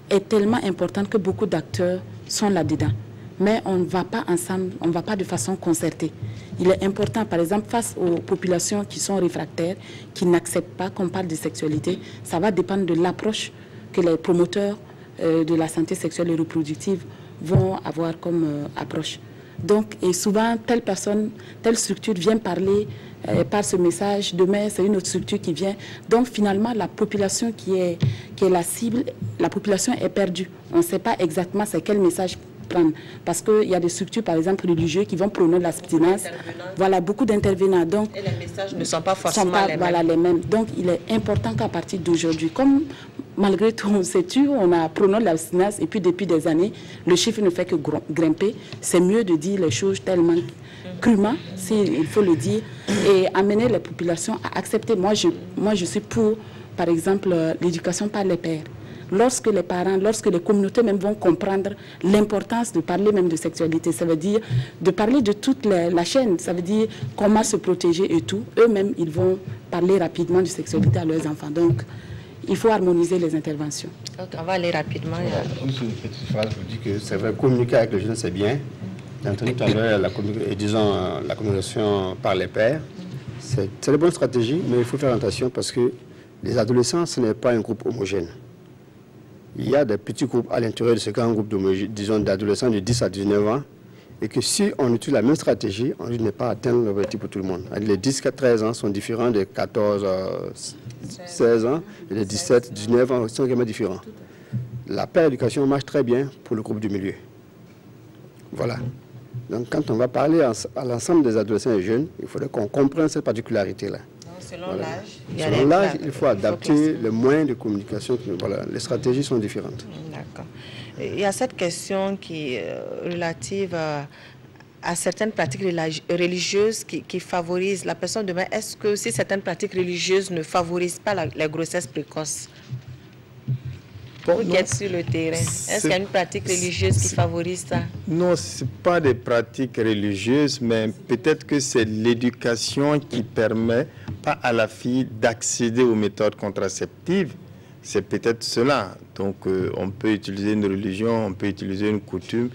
est tellement importante que beaucoup d'acteurs sont là-dedans. Mais on ne va pas ensemble, on ne va pas de façon concertée. Il est important, par exemple, face aux populations qui sont réfractaires, qui n'acceptent pas qu'on parle de sexualité, ça va dépendre de l'approche que les promoteurs de la santé sexuelle et reproductive vont avoir comme approche. Donc, et souvent, telle personne, telle structure vient parler par ce message, demain, c'est une autre structure qui vient. Donc, finalement, la population qui est la cible, la population est perdue. On ne sait pas exactement c'est quel message prendre. Parce qu'il y a des structures, par exemple, religieuses qui vont prôner l'abstinence. Voilà, beaucoup d'intervenants. Donc, et les messages ne sont pas forcément les mêmes. Donc, il est important qu'à partir d'aujourd'hui, comme malgré tout, on sait on a prôné l'abstinence et puis depuis des années, le chiffre ne fait que grimper. C'est mieux de dire les choses tellement crûment, il faut le dire, et amener les populations à accepter. Moi, je suis pour, par exemple, l'éducation par les pairs. Lorsque les parents, lorsque les communautés même vont comprendre l'importance de parler même de sexualité, ça veut dire de parler de toute la chaîne, ça veut dire comment se protéger et tout, eux-mêmes, ils vont parler rapidement de sexualité à leurs enfants. Donc, il faut harmoniser les interventions. Donc, on va aller rapidement. Une petite phrase pour dire que c'est vrai, communiquer avec les jeunes, c'est bien. J'ai entendu tout à l'heure la communication par les pairs. C'est une bonne stratégie, mais il faut faire attention parce que les adolescents, ce n'est pas un groupe homogène. Il y a des petits groupes à l'intérieur de ce grand groupe d'adolescents de 10 à 19 ans et que si on utilise la même stratégie, on n'est pas atteindre l'objectif pour tout le monde. Les 10-13 ans sont différents des 14, 16 ans et les 17, 19 ans sont également différents. La paire éducation marche très bien pour le groupe du milieu. Voilà. Donc quand on va parler à l'ensemble des adolescents et jeunes, il faudrait qu'on comprenne cette particularité-là. Selon l'âge. Selon l'âge, il faut adapter le moyen de communication. Voilà, les stratégies sont différentes. D'accord. Il y a cette question qui est relative à certaines pratiques religieuses qui favorisent la personne demain. Est-ce que si certaines pratiques religieuses ne favorisent pas la grossesse précoce? Vous qui êtes sur le terrain, est-ce qu'il y a une pratique religieuse qui favorise ça? Non, ce n'est pas des pratiques religieuses, mais peut-être que c'est l'éducation qui permet pas à la fille d'accéder aux méthodes contraceptives. C'est peut-être cela. Donc, on peut utiliser une religion, on peut utiliser une coutume,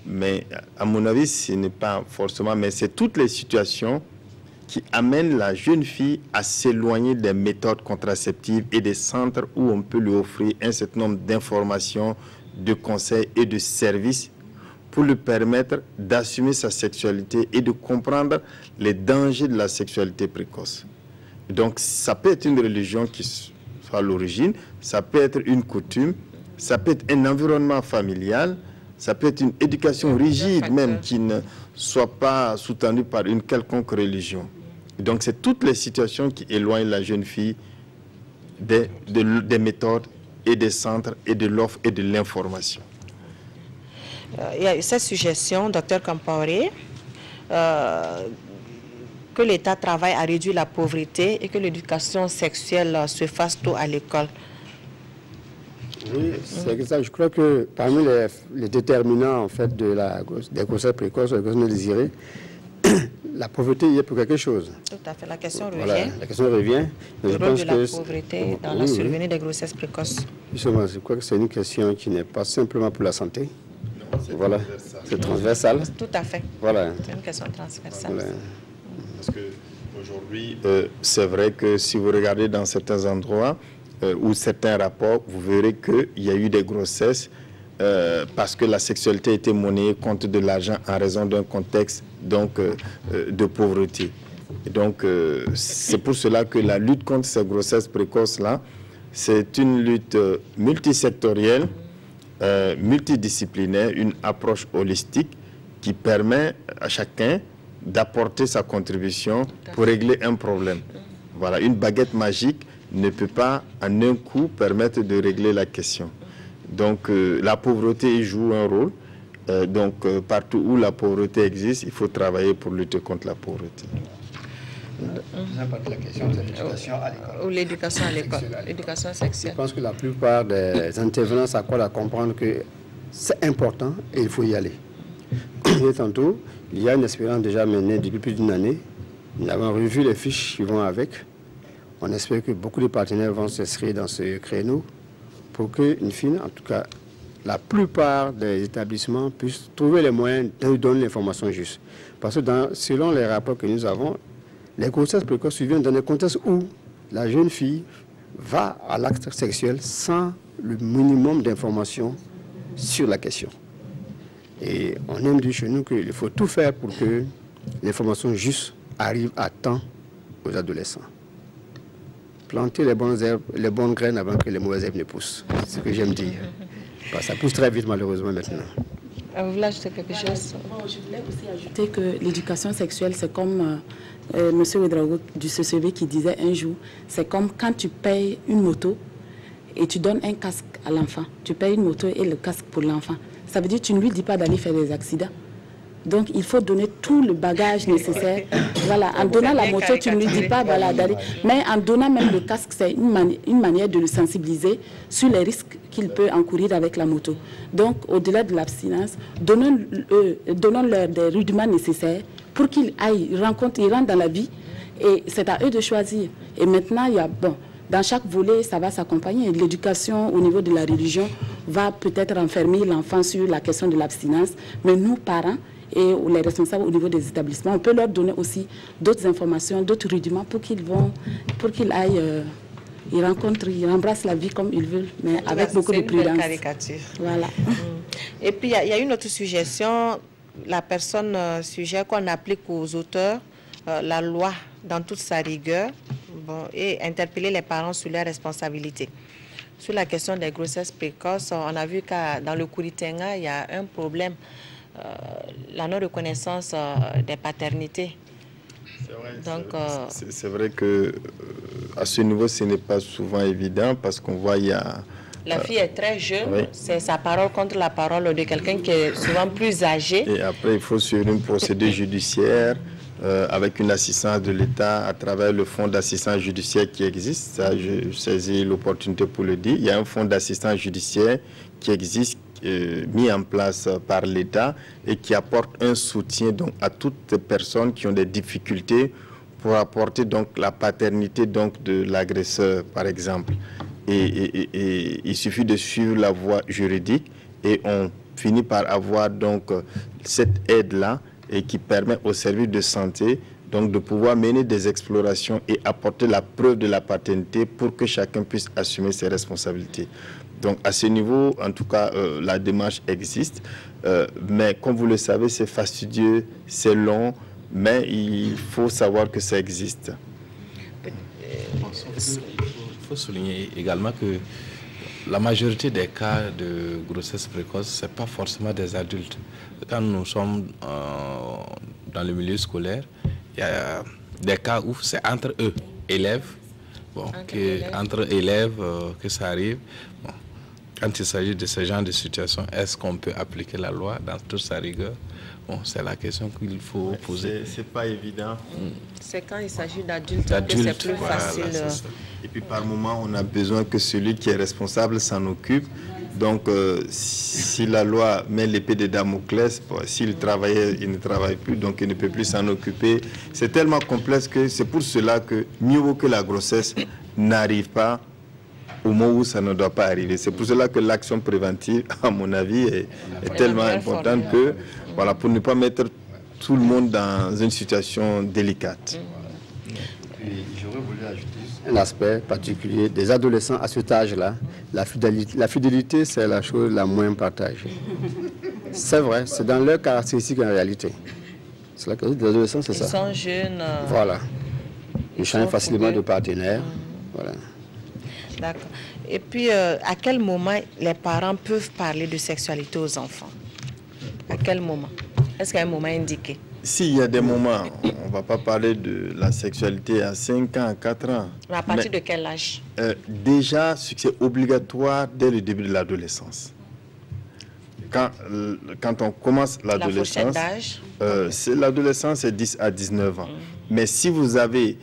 mais à mon avis, ce n'est pas forcément, mais c'est toutes les situations qui amènent la jeune fille à s'éloigner des méthodes contraceptives et des centres où on peut lui offrir un certain nombre d'informations, de conseils et de services pour lui permettre d'assumer sa sexualité et de comprendre les dangers de la sexualité précoce. Donc, ça peut être une religion qui soit à l'origine, ça peut être une coutume, ça peut être un environnement familial, ça peut être une éducation rigide même qui ne soit pas soutenue par une quelconque religion. Donc, c'est toutes les situations qui éloignent la jeune fille des méthodes et des centres et de l'offre et de l'information. Il y a cette suggestion, Dr Compaoré, que l'État travaille à réduire la pauvreté et que l'éducation sexuelle se fasse tôt à l'école. Oui, c'est ça. Je crois que parmi les déterminants en fait, des grossesses précoces, des grossesses non désirées, la pauvreté y est pour quelque chose. Tout à fait. La question revient. Voilà, la question revient. Le rôle de la pauvreté dans la survenue des grossesses précoces. Justement, je crois que c'est une question qui n'est pas simplement pour la santé. Voilà, c'est transversal. Tout à fait. Voilà. C'est une question transversale. Voilà. Parce qu'aujourd'hui, c'est vrai que si vous regardez dans certains endroits ou certains rapports, vous verrez qu'il y a eu des grossesses parce que la sexualité a été monnayée contre de l'argent en raison d'un contexte donc, de pauvreté. Et donc, c'est pour cela que la lutte contre ces grossesses précoces-là, c'est une lutte multisectorielle, multidisciplinaire, une approche holistique qui permet à chacun d'apporter sa contribution pour régler un problème. Voilà, une baguette magique ne peut pas en un coup permettre de régler la question. Donc la pauvreté joue un rôle. Partout où la pauvreté existe, il faut travailler pour lutter contre la pauvreté. La question, c'est l'éducation à l'école. Ou l'éducation à l'école, l'éducation sexuelle. Je pense que la plupart des intervenants s'accordent à comprendre que c'est important et il faut y aller. Et tantôt, il y a une expérience déjà menée depuis plus d'une année. Nous avons revu les fiches qui vont avec. On espère que beaucoup de partenaires vont s'inscrire dans ce créneau pour qu'une fille, en tout cas, la plupart des établissements puissent trouver les moyens de nous donner l'information juste. Parce que selon les rapports que nous avons, les grossesses précoces surviennent dans des contextes où la jeune fille va à l'acte sexuel sans le minimum d'informations sur la question. Et on aime dire chez nous qu'il faut tout faire pour que l'information juste arrive à temps aux adolescents. Planter les bonnes herbes, les bonnes graines avant que les mauvaises herbes ne poussent. C'est ce que j'aime dire. Parce que ça pousse très vite malheureusement maintenant. Vous voulez ajouter quelque chose? Je voulais aussi ajouter que l'éducation sexuelle, c'est comme M. Ouedraogo du CCB qui disait un jour, c'est comme quand tu payes une moto et tu donnes un casque à l'enfant. Tu payes une moto et le casque pour l'enfant. Ça veut dire que tu ne lui dis pas d'aller faire des accidents. Donc, il faut donner tout le bagage nécessaire. Voilà, en donnant la moto, tu ne lui dis pas voilà, d'aller. Mais en donnant même le casque, c'est une manière de le sensibiliser sur les risques qu'il peut encourir avec la moto. Donc, au-delà de l'abstinence, donnons-leur des rudiments nécessaires pour qu'ils rentrent dans la vie. Et c'est à eux de choisir. Et maintenant, il y a, dans chaque volet, ça va s'accompagner. L'éducation au niveau de la religion va peut-être enfermer l'enfant sur la question de l'abstinence. Mais nous, parents, et les responsables au niveau des établissements, on peut leur donner aussi d'autres informations, d'autres rudiments pour qu'ils aillent, ils embrassent la vie comme ils veulent, mais avec beaucoup de prudence. C'est une belle caricature. Voilà. Et puis, il y a une autre suggestion. La personne suggère qu'on applique aux auteurs la loi dans toute sa rigueur et interpeller les parents sur leurs responsabilités. Sur la question des grossesses précoces, on a vu que dans le Kouritenga, il y a un problème. La non-reconnaissance des paternités. C'est vrai, c'est vrai que à ce niveau, ce n'est pas souvent évident parce qu'on voit il y a... La fille est très jeune, oui. C'est sa parole contre la parole de quelqu'un qui est souvent plus âgé. Et après, il faut suivre une procédure judiciaire avec une assistance de l'État à travers le fonds d'assistance judiciaire qui existe. Ça, je saisis l'opportunité pour le dire. Il y a un fonds d'assistance judiciaire qui existe, mis en place par l'État et qui apporte un soutien donc, à toutes les personnes qui ont des difficultés pour apporter donc, la paternité donc, de l'agresseur, par exemple. Et il suffit de suivre la voie juridique et on finit par avoir donc cette aide-là et qui permet au service de santé donc de pouvoir mener des explorations et apporter la preuve de la paternité pour que chacun puisse assumer ses responsabilités. Donc à ce niveau, en tout cas, la démarche existe, mais comme vous le savez, c'est fastidieux, c'est long, mais il faut savoir que ça existe. Il faut souligner également que la majorité des cas de grossesse précoce, ce n'est pas forcément des adultes. Quand nous sommes dans le milieu scolaire, il y a des cas où c'est entre eux, élèves, entre élèves que ça arrive. Bon, quand il s'agit de ce genre de situation, est-ce qu'on peut appliquer la loi dans toute sa rigueur? Bon, c'est la question qu'il faut poser. C'est pas évident. C'est quand il s'agit d'adultes que c'est plus facile. Et puis par moment, on a besoin que celui qui est responsable s'en occupe. Donc, si la loi met l'épée de Damoclès, s'il travaillait, il ne travaille plus, donc il ne peut plus s'en occuper. C'est tellement complexe que c'est pour cela que mieux vaut que la grossesse n'arrive pas au moment où ça ne doit pas arriver. C'est pour cela que l'action préventive, à mon avis, est tellement importante que, voilà, pour ne pas mettre tout le monde dans une situation délicate. J'aurais voulu ajouter un aspect particulier des adolescents à cet âge-là. La fidélité, c'est la chose la moins partagée. C'est vrai, c'est dans leurs caractéristiques en réalité. C'est la caractéristique des adolescents, c'est ça. Ils sont jeunes. Voilà. Ils changent facilement de partenaire. Voilà. D'accord. Et puis, à quel moment les parents peuvent parler de sexualité aux enfants? À quel moment? Est-ce qu'il y a un moment indiqué? S'il y a des moments, on ne va pas parler de la sexualité à 5 ans, à 4 ans. Mais à partir de quel âge? Déjà, c'est obligatoire dès le début de l'adolescence. Quand on commence l'adolescence, l'adolescence c'est 10 à 19 ans. Mais si vous avez,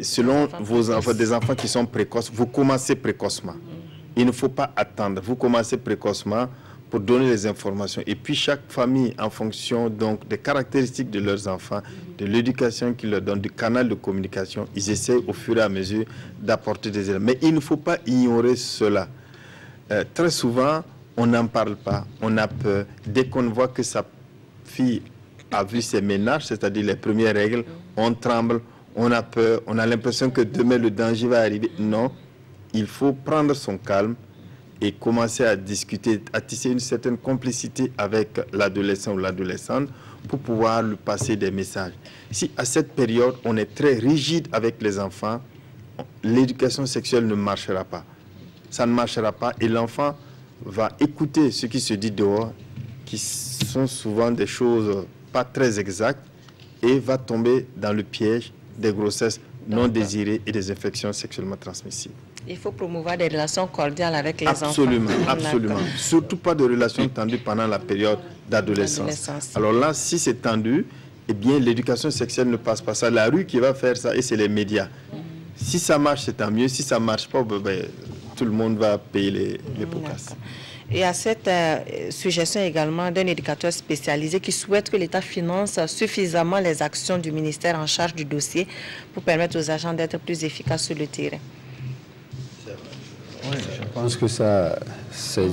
selon vos enfants, des enfants qui sont précoces, vous commencez précocement. Il ne faut pas attendre, vous commencez précocement pour donner les informations. Et puis chaque famille, en fonction donc des caractéristiques de leurs enfants, de l'éducation qu'ils leur donnent, du canal de communication, ils essaient au fur et à mesure d'apporter des éléments. Mais il ne faut pas ignorer cela. Très souvent, on n'en parle pas, on a peur. Dès qu'on voit que sa fille a vu ses ménages, c'est-à-dire les premières règles, on tremble, on a peur, on a l'impression que demain le danger va arriver. Non, il faut prendre son calme et commencer à discuter, à tisser une certaine complicité avec l'adolescent ou l'adolescente pour pouvoir lui passer des messages. Si à cette période, on est très rigide avec les enfants, l'éducation sexuelle ne marchera pas. Ça ne marchera pas et l'enfant va écouter ce qui se dit dehors, qui sont souvent des choses pas très exactes, et va tomber dans le piège des grossesses non désirées et des infections sexuellement transmissibles. Il faut promouvoir des relations cordiales avec les enfants. Absolument, absolument. Surtout pas de relations tendues pendant la période d'adolescence. Alors là, si c'est tendu, eh bien, l'éducation sexuelle ne passe pas. C'est la rue qui va faire ça et c'est les médias. Si ça marche, c'est tant mieux. Si ça ne marche pas, tout le monde va payer les pots cassés. Et à cette suggestion également d'un éducateur spécialisé qui souhaite que l'État finance suffisamment les actions du ministère en charge du dossier pour permettre aux agents d'être plus efficaces sur le terrain. Oui, je pense que ça, c'est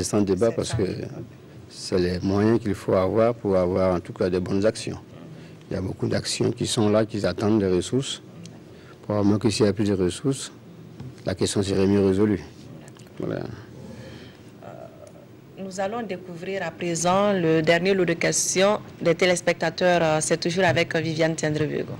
sans débat parce que c'est les moyens qu'il faut avoir pour avoir en tout cas des bonnes actions. Il y a beaucoup d'actions qui sont là, qui attendent des ressources. Probablement que s'il y a plus de ressources, la question serait mieux résolue. Voilà. Nous allons découvrir à présent le dernier lot de questions des téléspectateurs. C'est toujours avec Viviane Tiendrebugo.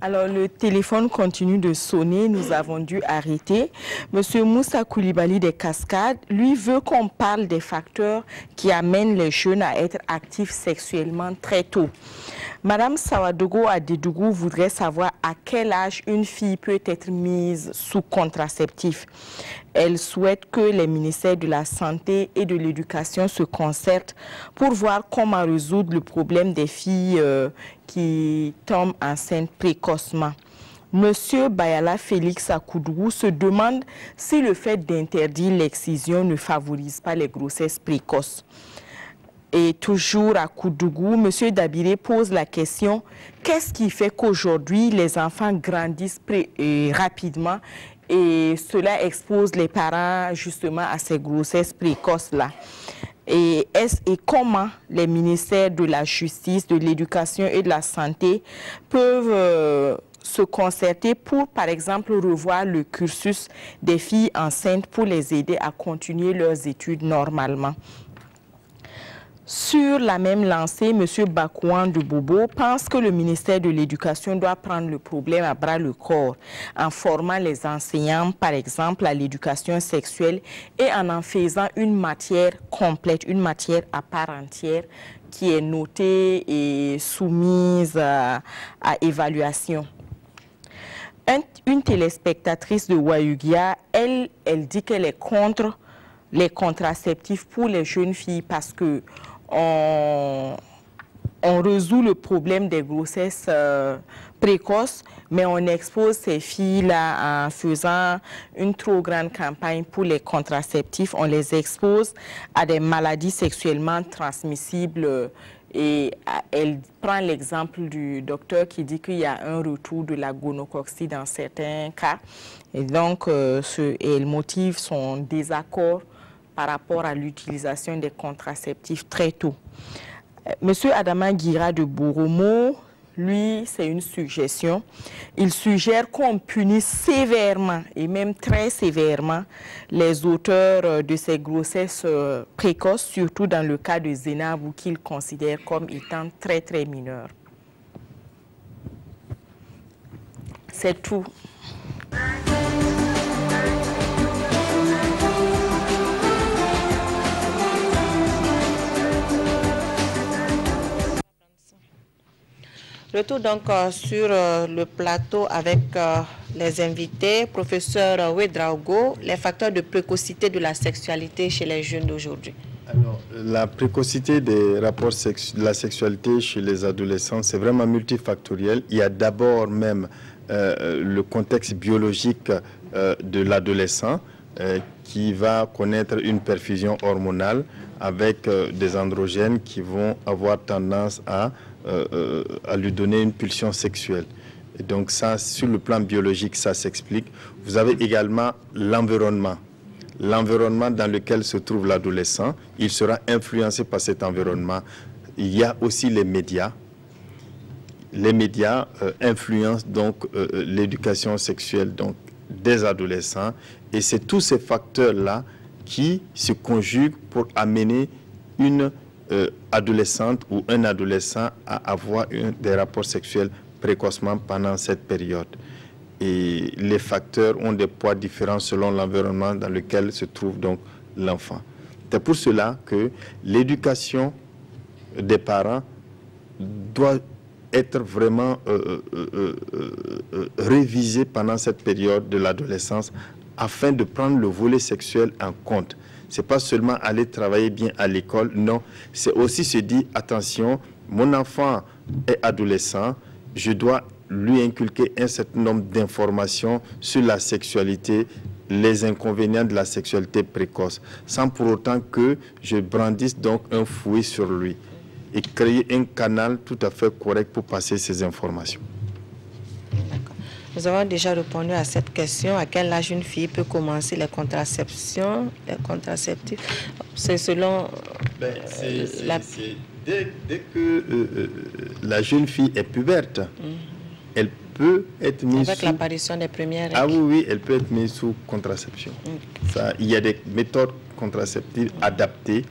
Alors, le téléphone continue de sonner. Nous avons dû arrêter. Monsieur Moussa Koulibaly des Cascades, lui, veut qu'on parle des facteurs qui amènent les jeunes à être actifs sexuellement très tôt. Madame Sawadogo Adedougou voudrait savoir à quel âge une fille peut être mise sous contraceptif. Elle souhaite que les ministères de la Santé et de l'Éducation se concertent pour voir comment résoudre le problème des filles qui tombent enceintes précocement. Monsieur Bayala Félix Akoudou se demande si le fait d'interdire l'excision ne favorise pas les grossesses précoces. Et toujours à Koudougou, M. Dabiré pose la question, qu'est-ce qui fait qu'aujourd'hui les enfants grandissent rapidement et cela expose les parents justement à ces grossesses précoces-là? Et comment les ministères de la Justice, de l'Éducation et de la Santé peuvent se concerter pour, par exemple, revoir le cursus des filles enceintes pour les aider à continuer leurs études normalement? Sur la même lancée, M. Bakouan de Bobo pense que le ministère de l'Éducation doit prendre le problème à bras le corps en formant les enseignants, par exemple, à l'éducation sexuelle et en faisant une matière complète, une matière à part entière qui est notée et soumise à évaluation. Une téléspectatrice de Wayugia, elle dit qu'elle est contre les contraceptifs pour les jeunes filles parce que on résout le problème des grossesses précoces, mais on expose ces filles-là en faisant une trop grande campagne pour les contraceptifs. On les expose à des maladies sexuellement transmissibles. Et elle prend l'exemple du docteur qui dit qu'il y a un retour de la gonococcie dans certains cas. Et donc, elle motive son désaccord par rapport à l'utilisation des contraceptifs très tôt. Monsieur Adama Guira de Boromo, lui, c'est une suggestion. Il suggère qu'on punisse sévèrement, et même très sévèrement, les auteurs de ces grossesses précoces, surtout dans le cas de Zénabou, qu'il considère comme étant très, très mineur. C'est tout. Retour donc sur le plateau avec les invités. Professeur Ouedraogo, les facteurs de précocité de la sexualité chez les jeunes d'aujourd'hui. Alors, la précocité des rapports de la sexualité chez les adolescents, c'est vraiment multifactoriel. Il y a d'abord même le contexte biologique de l'adolescent qui va connaître une perfusion hormonale avec des androgènes qui vont avoir tendance à lui donner une pulsion sexuelle. Et donc ça, sur le plan biologique, ça s'explique. Vous avez également l'environnement. L'environnement dans lequel se trouve l'adolescent, il sera influencé par cet environnement. Il y a aussi les médias. Les médias influencent donc l'éducation sexuelle donc, des adolescents. Et c'est tous ces facteurs-là qui se conjuguent pour amener une adolescente ou un adolescent à avoir des rapports sexuels précocement pendant cette période. Et les facteurs ont des poids différents selon l'environnement dans lequel se trouve donc l'enfant. C'est pour cela que l'éducation des parents doit être vraiment révisée pendant cette période de l'adolescence afin de prendre le volet sexuel en compte. Ce n'est pas seulement aller travailler bien à l'école, non. C'est aussi se dire, attention, mon enfant est adolescent, je dois lui inculquer un certain nombre d'informations sur la sexualité, les inconvénients de la sexualité précoce, sans pour autant que je brandisse donc un fouet sur lui et créer un canal tout à fait correct pour passer ces informations. Nous avons déjà répondu à cette question. À quel âge une fille peut commencer les contraceptions, les contraceptifs? C'est selon... Dès que la jeune fille est puberte, elle peut être mise avec l'apparition des premières règles. Ah oui, elle peut être mise sous contraception. Ça, il y a des méthodes contraceptives adaptées,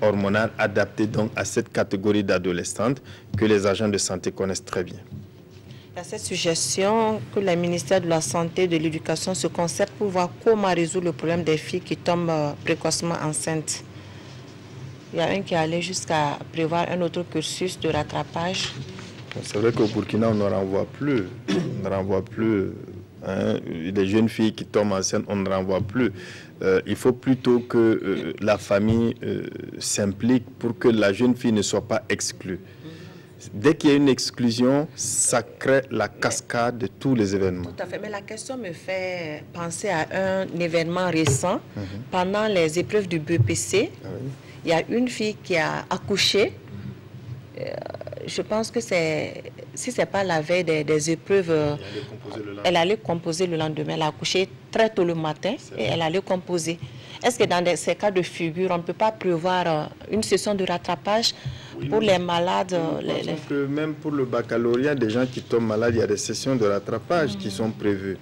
hormonales adaptées donc à cette catégorie d'adolescentes que les agents de santé connaissent très bien. Il y a cette suggestion que le ministère de la Santé et de l'Éducation se concerte pour voir comment résoudre le problème des filles qui tombent précocement enceintes. Il y a un qui est allé jusqu'à prévoir un autre cursus de rattrapage. C'est vrai qu'au Burkina, on ne renvoie plus. On ne renvoie plus. Hein, les jeunes filles qui tombent enceintes, on ne renvoie plus. Il faut plutôt que la famille s'implique pour que la jeune fille ne soit pas exclue. Dès qu'il y a une exclusion, ça crée la cascade de tous les événements. Tout à fait, mais la question me fait penser à un événement récent. Pendant les épreuves du BEPC, il y a une fille qui a accouché. Je pense que si ce n'est pas la veille des épreuves, elle allait composer le lendemain. Elle a accouché très tôt le matin et elle allait composer. Est-ce que dans ces cas de figure, on ne peut pas prévoir une session de rattrapage pour les malades que même pour le baccalauréat, des gens qui tombent malades, il y a des sessions de rattrapage qui sont prévues.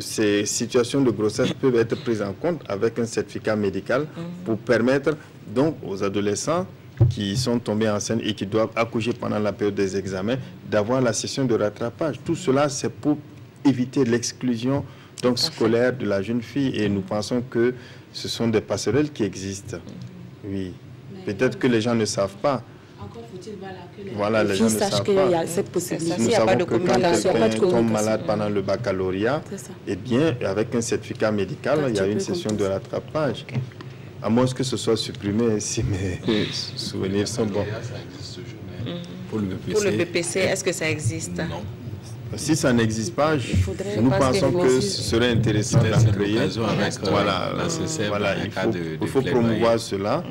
Ces situations de grossesse peuvent être prises en compte avec un certificat médical pour permettre donc aux adolescents qui sont tombés enceintes et qui doivent accoucher pendant la période des examens, d'avoir la session de rattrapage. Tout cela, c'est pour éviter l'exclusion donc scolaire de la jeune fille, et nous pensons que ce sont des passerelles qui existent. Oui, peut-être que les gens ne savent pas. Encore faut-il que voilà, les gens ne savent qu'il y a cette possibilité. Nous savons que quand quelqu'un tombe malade pendant le baccalauréat, eh bien, avec un certificat médical, il y a une session de rattrapage. À moins que ce soit supprimé, si mes souvenirs sont bons. Pour le BPC, est-ce que ça existe? Non. Si ça n'existe pas, nous pensons que ce serait intéressant d'en créer. Voilà, il faut promouvoir cela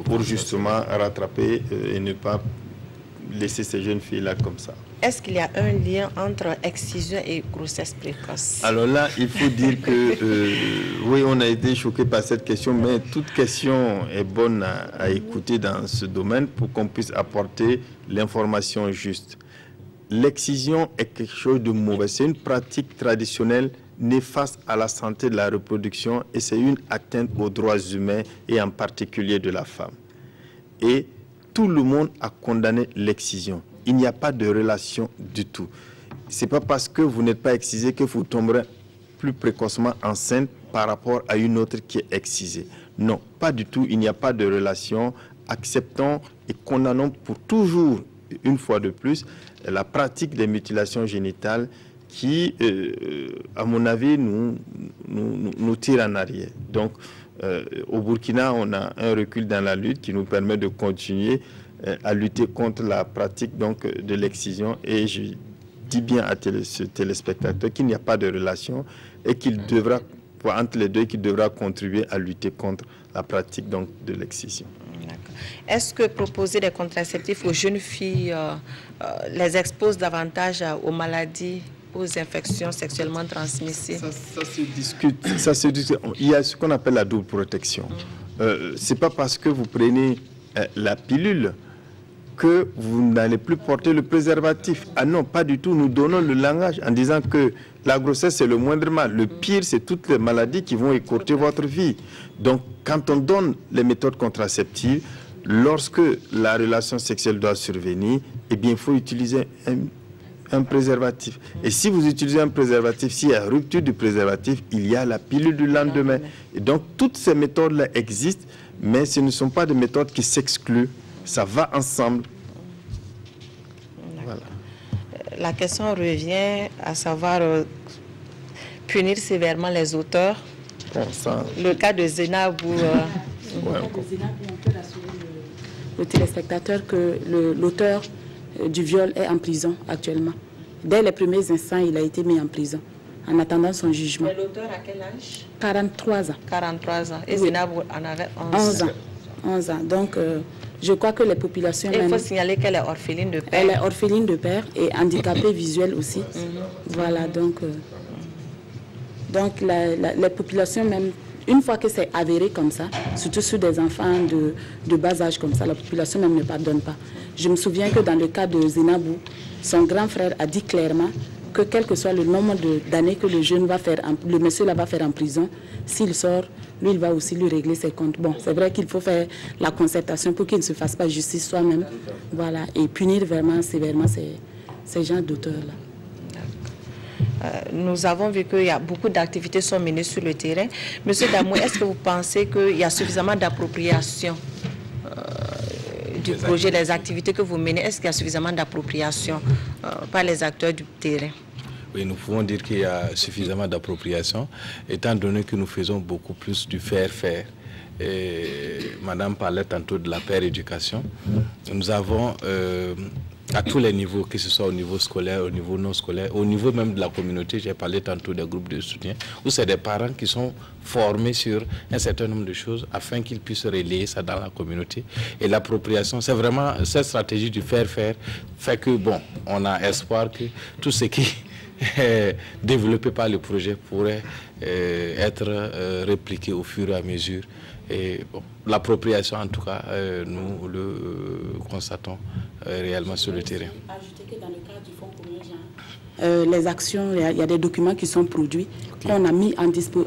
pour justement rattraper et ne pas laisser ces jeunes filles-là comme ça. Est-ce qu'il y a un lien entre excision et grossesse précoce? Alors là, il faut dire que, oui, on a été choqué par cette question, mais toute question est bonne à écouter dans ce domaine pour qu'on puisse apporter l'information juste. L'excision est quelque chose de mauvais. C'est une pratique traditionnelle néfaste à la santé de la reproduction et c'est une atteinte aux droits humains et en particulier de la femme. Et tout le monde a condamné l'excision. Il n'y a pas de relation du tout. Ce n'est pas parce que vous n'êtes pas excisé que vous tomberez plus précocement enceinte par rapport à une autre qui est excisée. Non, pas du tout. Il n'y a pas de relation. Acceptons et condamnons pour toujours, une fois de plus, la pratique des mutilations génitales qui, à mon avis, nous tire en arrière. Donc, au Burkina, on a un recul dans la lutte qui nous permet de continuer à lutter contre la pratique donc, de l'excision. Et je dis bien à ce téléspectateur qu'il n'y a pas de relation et qu'il devra, entre les deux, qu'il devra contribuer à lutter contre la pratique donc, de l'excision. Est-ce que proposer des contraceptifs aux jeunes filles les expose davantage aux maladies, aux infections sexuellement transmissibles? Ça se discute. Ça se discute. Il y a ce qu'on appelle la double protection. Ce n'est pas parce que vous prenez la pilule que vous n'allez plus porter le préservatif. Ah non, pas du tout. Nous donnons le langage en disant que la grossesse, c'est le moindre mal. Le pire, c'est toutes les maladies qui vont écourter votre vie. Donc, quand on donne les méthodes contraceptives, lorsque la relation sexuelle doit survenir, eh bien, il faut utiliser un préservatif. Et si vous utilisez un préservatif, s'il y a rupture du préservatif, il y a la pilule du lendemain. Et donc, toutes ces méthodes-là existent, mais ce ne sont pas des méthodes qui s'excluent. Ça va ensemble. Voilà. La question revient à savoir punir sévèrement les auteurs. Bon, ça... Le cas de Zenabou. On peut rassurer le téléspectateur que l'auteur du viol est en prison actuellement. Dès les premiers instants, il a été mis en prison en attendant son jugement. Mais l'auteur à quel âge? 43 ans. 43 ans. Et oui. Zenabou en avait 11 ans. 11 ans. Donc, je crois que les populations... Il faut signaler qu'elle est orpheline de père. Elle est orpheline de père et handicapée visuelle aussi. Voilà, donc les populations même, une fois que c'est avéré comme ça, surtout sur des enfants de bas âge comme ça, la population même ne pardonne pas. Je me souviens que dans le cas de Zenabou, son grand frère a dit clairement que quel que soit le nombre d'années que le monsieur là va faire en prison, s'il sort, lui, il va aussi lui régler ses comptes. Bon, c'est vrai qu'il faut faire la concertation pour qu'il ne se fasse pas justice soi-même. Voilà, et punir vraiment sévèrement ces gens d'auteurs-là. Nous avons vu qu'il y a beaucoup d'activités sont menées sur le terrain. Monsieur Damoué, est-ce que vous pensez qu'il y a suffisamment d'appropriation du projet, des activités que vous menez? Est-ce qu'il y a suffisamment d'appropriation par les acteurs du terrain? Oui, nous pouvons dire qu'il y a suffisamment d'appropriation, étant donné que nous faisons beaucoup plus du faire-faire. Madame parlait tantôt de la paire éducation. Nous avons à tous les niveaux, que ce soit au niveau scolaire, au niveau non scolaire, au niveau même de la communauté, j'ai parlé tantôt des groupes de soutien, où c'est des parents qui sont formés sur un certain nombre de choses afin qu'ils puissent relayer ça dans la communauté. Et l'appropriation, c'est vraiment cette stratégie du faire-faire fait que, bon, on a espoir que tout ce qui est développé par le projet pourrait être répliqué au fur et à mesure. Et bon, l'appropriation, en tout cas, nous le constatons réellement sur le terrain. Ajouter que dans le cadre du fonds commun, les actions, il y a des documents qui sont produits, qu'on a mis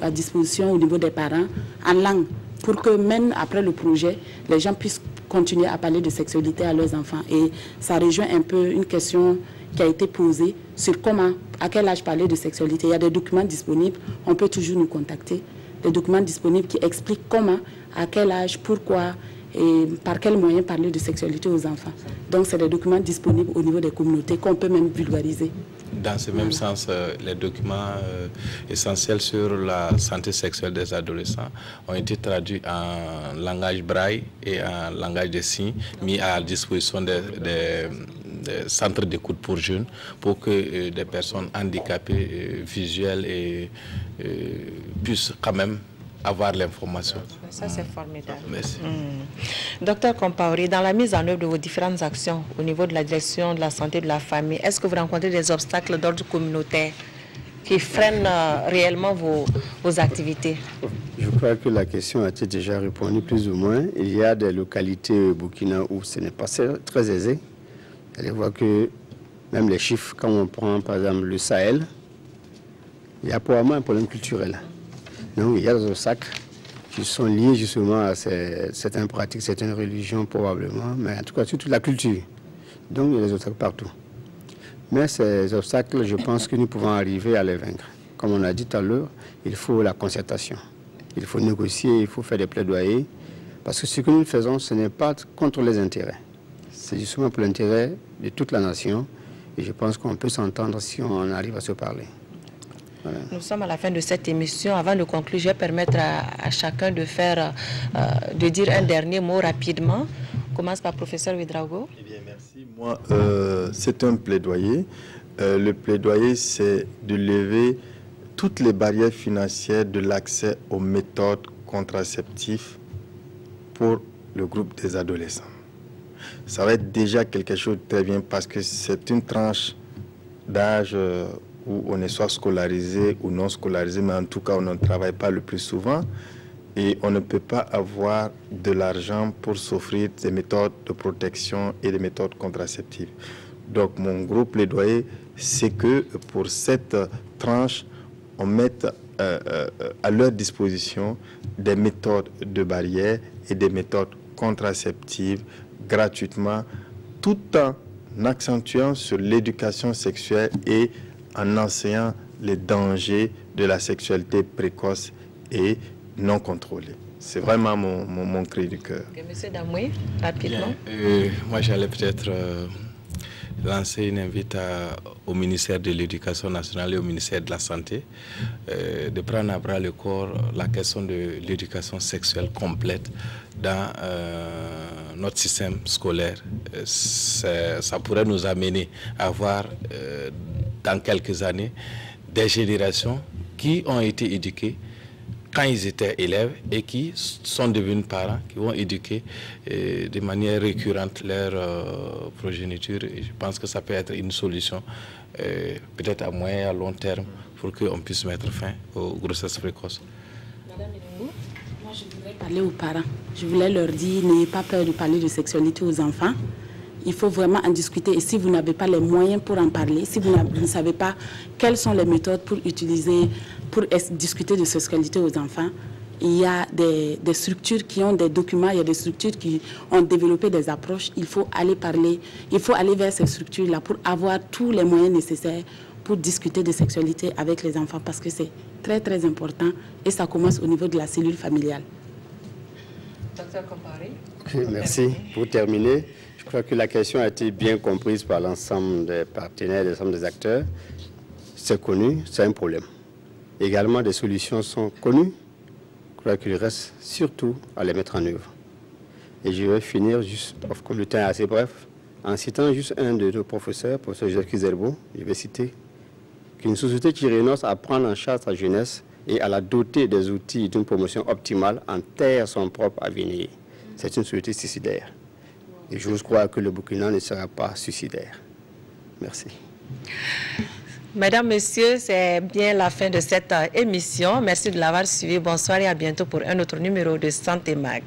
à disposition au niveau des parents en langue, pour que même après le projet, les gens puissent continuer à parler de sexualité à leurs enfants. Et ça rejoint un peu une question qui a été posée sur comment, à quel âge parler de sexualité. Il y a des documents disponibles, on peut toujours nous contacter. Des documents disponibles qui expliquent comment, à quel âge, pourquoi et par quels moyens parler de sexualité aux enfants. Donc, c'est des documents disponibles au niveau des communautés qu'on peut même vulgariser. Dans ce même sens, les documents essentiels sur la santé sexuelle des adolescents ont été traduits en langage braille et en langage des signes, mis à disposition des centres d'écoute pour jeunes, pour que des personnes handicapées visuelles puissent quand même avoir l'information. Ça, c'est formidable. Merci. Docteur Compaoré, dans la mise en œuvre de vos différentes actions au niveau de la direction de la santé de la famille, est-ce que vous rencontrez des obstacles d'ordre communautaire qui freinent réellement vos activités? Je crois que la question a été déjà répondue plus ou moins. Il y a des localités au Burkina où ce n'est pas très aisé. Vous allez voir que même les chiffres, quand on prend par exemple le Sahel, il y a probablement un problème culturel. Donc il y a des obstacles qui sont liés justement à certaines pratiques, certaines religions probablement, mais en tout cas surtout la culture. Donc il y a des obstacles partout. Mais ces obstacles, je pense que nous pouvons arriver à les vaincre. Comme on a dit tout à l'heure, il faut la concertation. Il faut négocier, il faut faire des plaidoyers. Parce que ce que nous faisons, ce n'est pas contre les intérêts. C'est justement pour l'intérêt de toute la nation. Et je pense qu'on peut s'entendre si on arrive à se parler. Voilà. Nous sommes à la fin de cette émission. Avant de conclure, je vais permettre à chacun de dire un dernier mot rapidement. On commence par professeur Ouédraogo. Eh bien, merci. Moi, c'est un plaidoyer. Le plaidoyer, c'est de lever toutes les barrières financières de l'accès aux méthodes contraceptives pour le groupe des adolescents. Ça va être déjà quelque chose de très bien parce que c'est une tranche d'âge où on est soit scolarisé ou non scolarisé, mais en tout cas on ne travaille pas le plus souvent et on ne peut pas avoir de l'argent pour s'offrir des méthodes de protection et des méthodes contraceptives. Donc mon gros plaidoyer, c'est que pour cette tranche, on mette à leur disposition des méthodes de barrière et des méthodes contraceptives gratuitement, tout en accentuant sur l'éducation sexuelle et en enseignant les dangers de la sexualité précoce et non contrôlée. C'est vraiment mon cri du cœur. Monsieur Damoué, rapidement. Moi, j'allais peut-être lancer une invite au ministère de l'Éducation nationale et au ministère de la Santé de prendre à bras le corps la question de l'éducation sexuelle complète dans notre système scolaire. Ça pourrait nous amener à avoir dans quelques années des générations qui ont été éduquées quand ils étaient élèves et qui sont devenus parents, qui vont éduquer de manière récurrente leur progéniture. Et je pense que ça peut être une solution, peut-être à moyen et à long terme, pour qu'on puisse mettre fin aux grossesses précoces. Madame Elengo, moi je voudrais parler aux parents. Je voulais leur dire, n'ayez pas peur de parler de sexualité aux enfants. Il faut vraiment en discuter. Et si vous n'avez pas les moyens pour en parler, si vous ne savez pas quelles sont les méthodes pour utiliser, pour discuter de sexualité aux enfants, il y a des structures qui ont des documents, il y a des structures qui ont développé des approches. Il faut aller parler, il faut aller vers ces structures-là pour avoir tous les moyens nécessaires pour discuter de sexualité avec les enfants, parce que c'est très très important et ça commence au niveau de la cellule familiale. Docteur Comparé. Okay, merci. Pour terminer, je crois que la question a été bien comprise par l'ensemble des partenaires, l'ensemble des acteurs. C'est connu, c'est un problème. Également, des solutions sont connues. Je crois qu'il reste surtout à les mettre en œuvre. Et je vais finir, juste, comme le temps est assez bref, en citant juste un de nos professeurs, professeur Joseph Kizerbo, je vais citer, qu'une société qui renonce à prendre en charge sa jeunesse et à la doter des outils d'une promotion optimale enterre son propre avenir. C'est une société suicidaire. Et j'ose croire que le Burkina ne sera pas suicidaire. Merci. Mesdames, Messieurs, c'est bien la fin de cette émission. Merci de l'avoir suivi. Bonsoir et à bientôt pour un autre numéro de Santé Mag.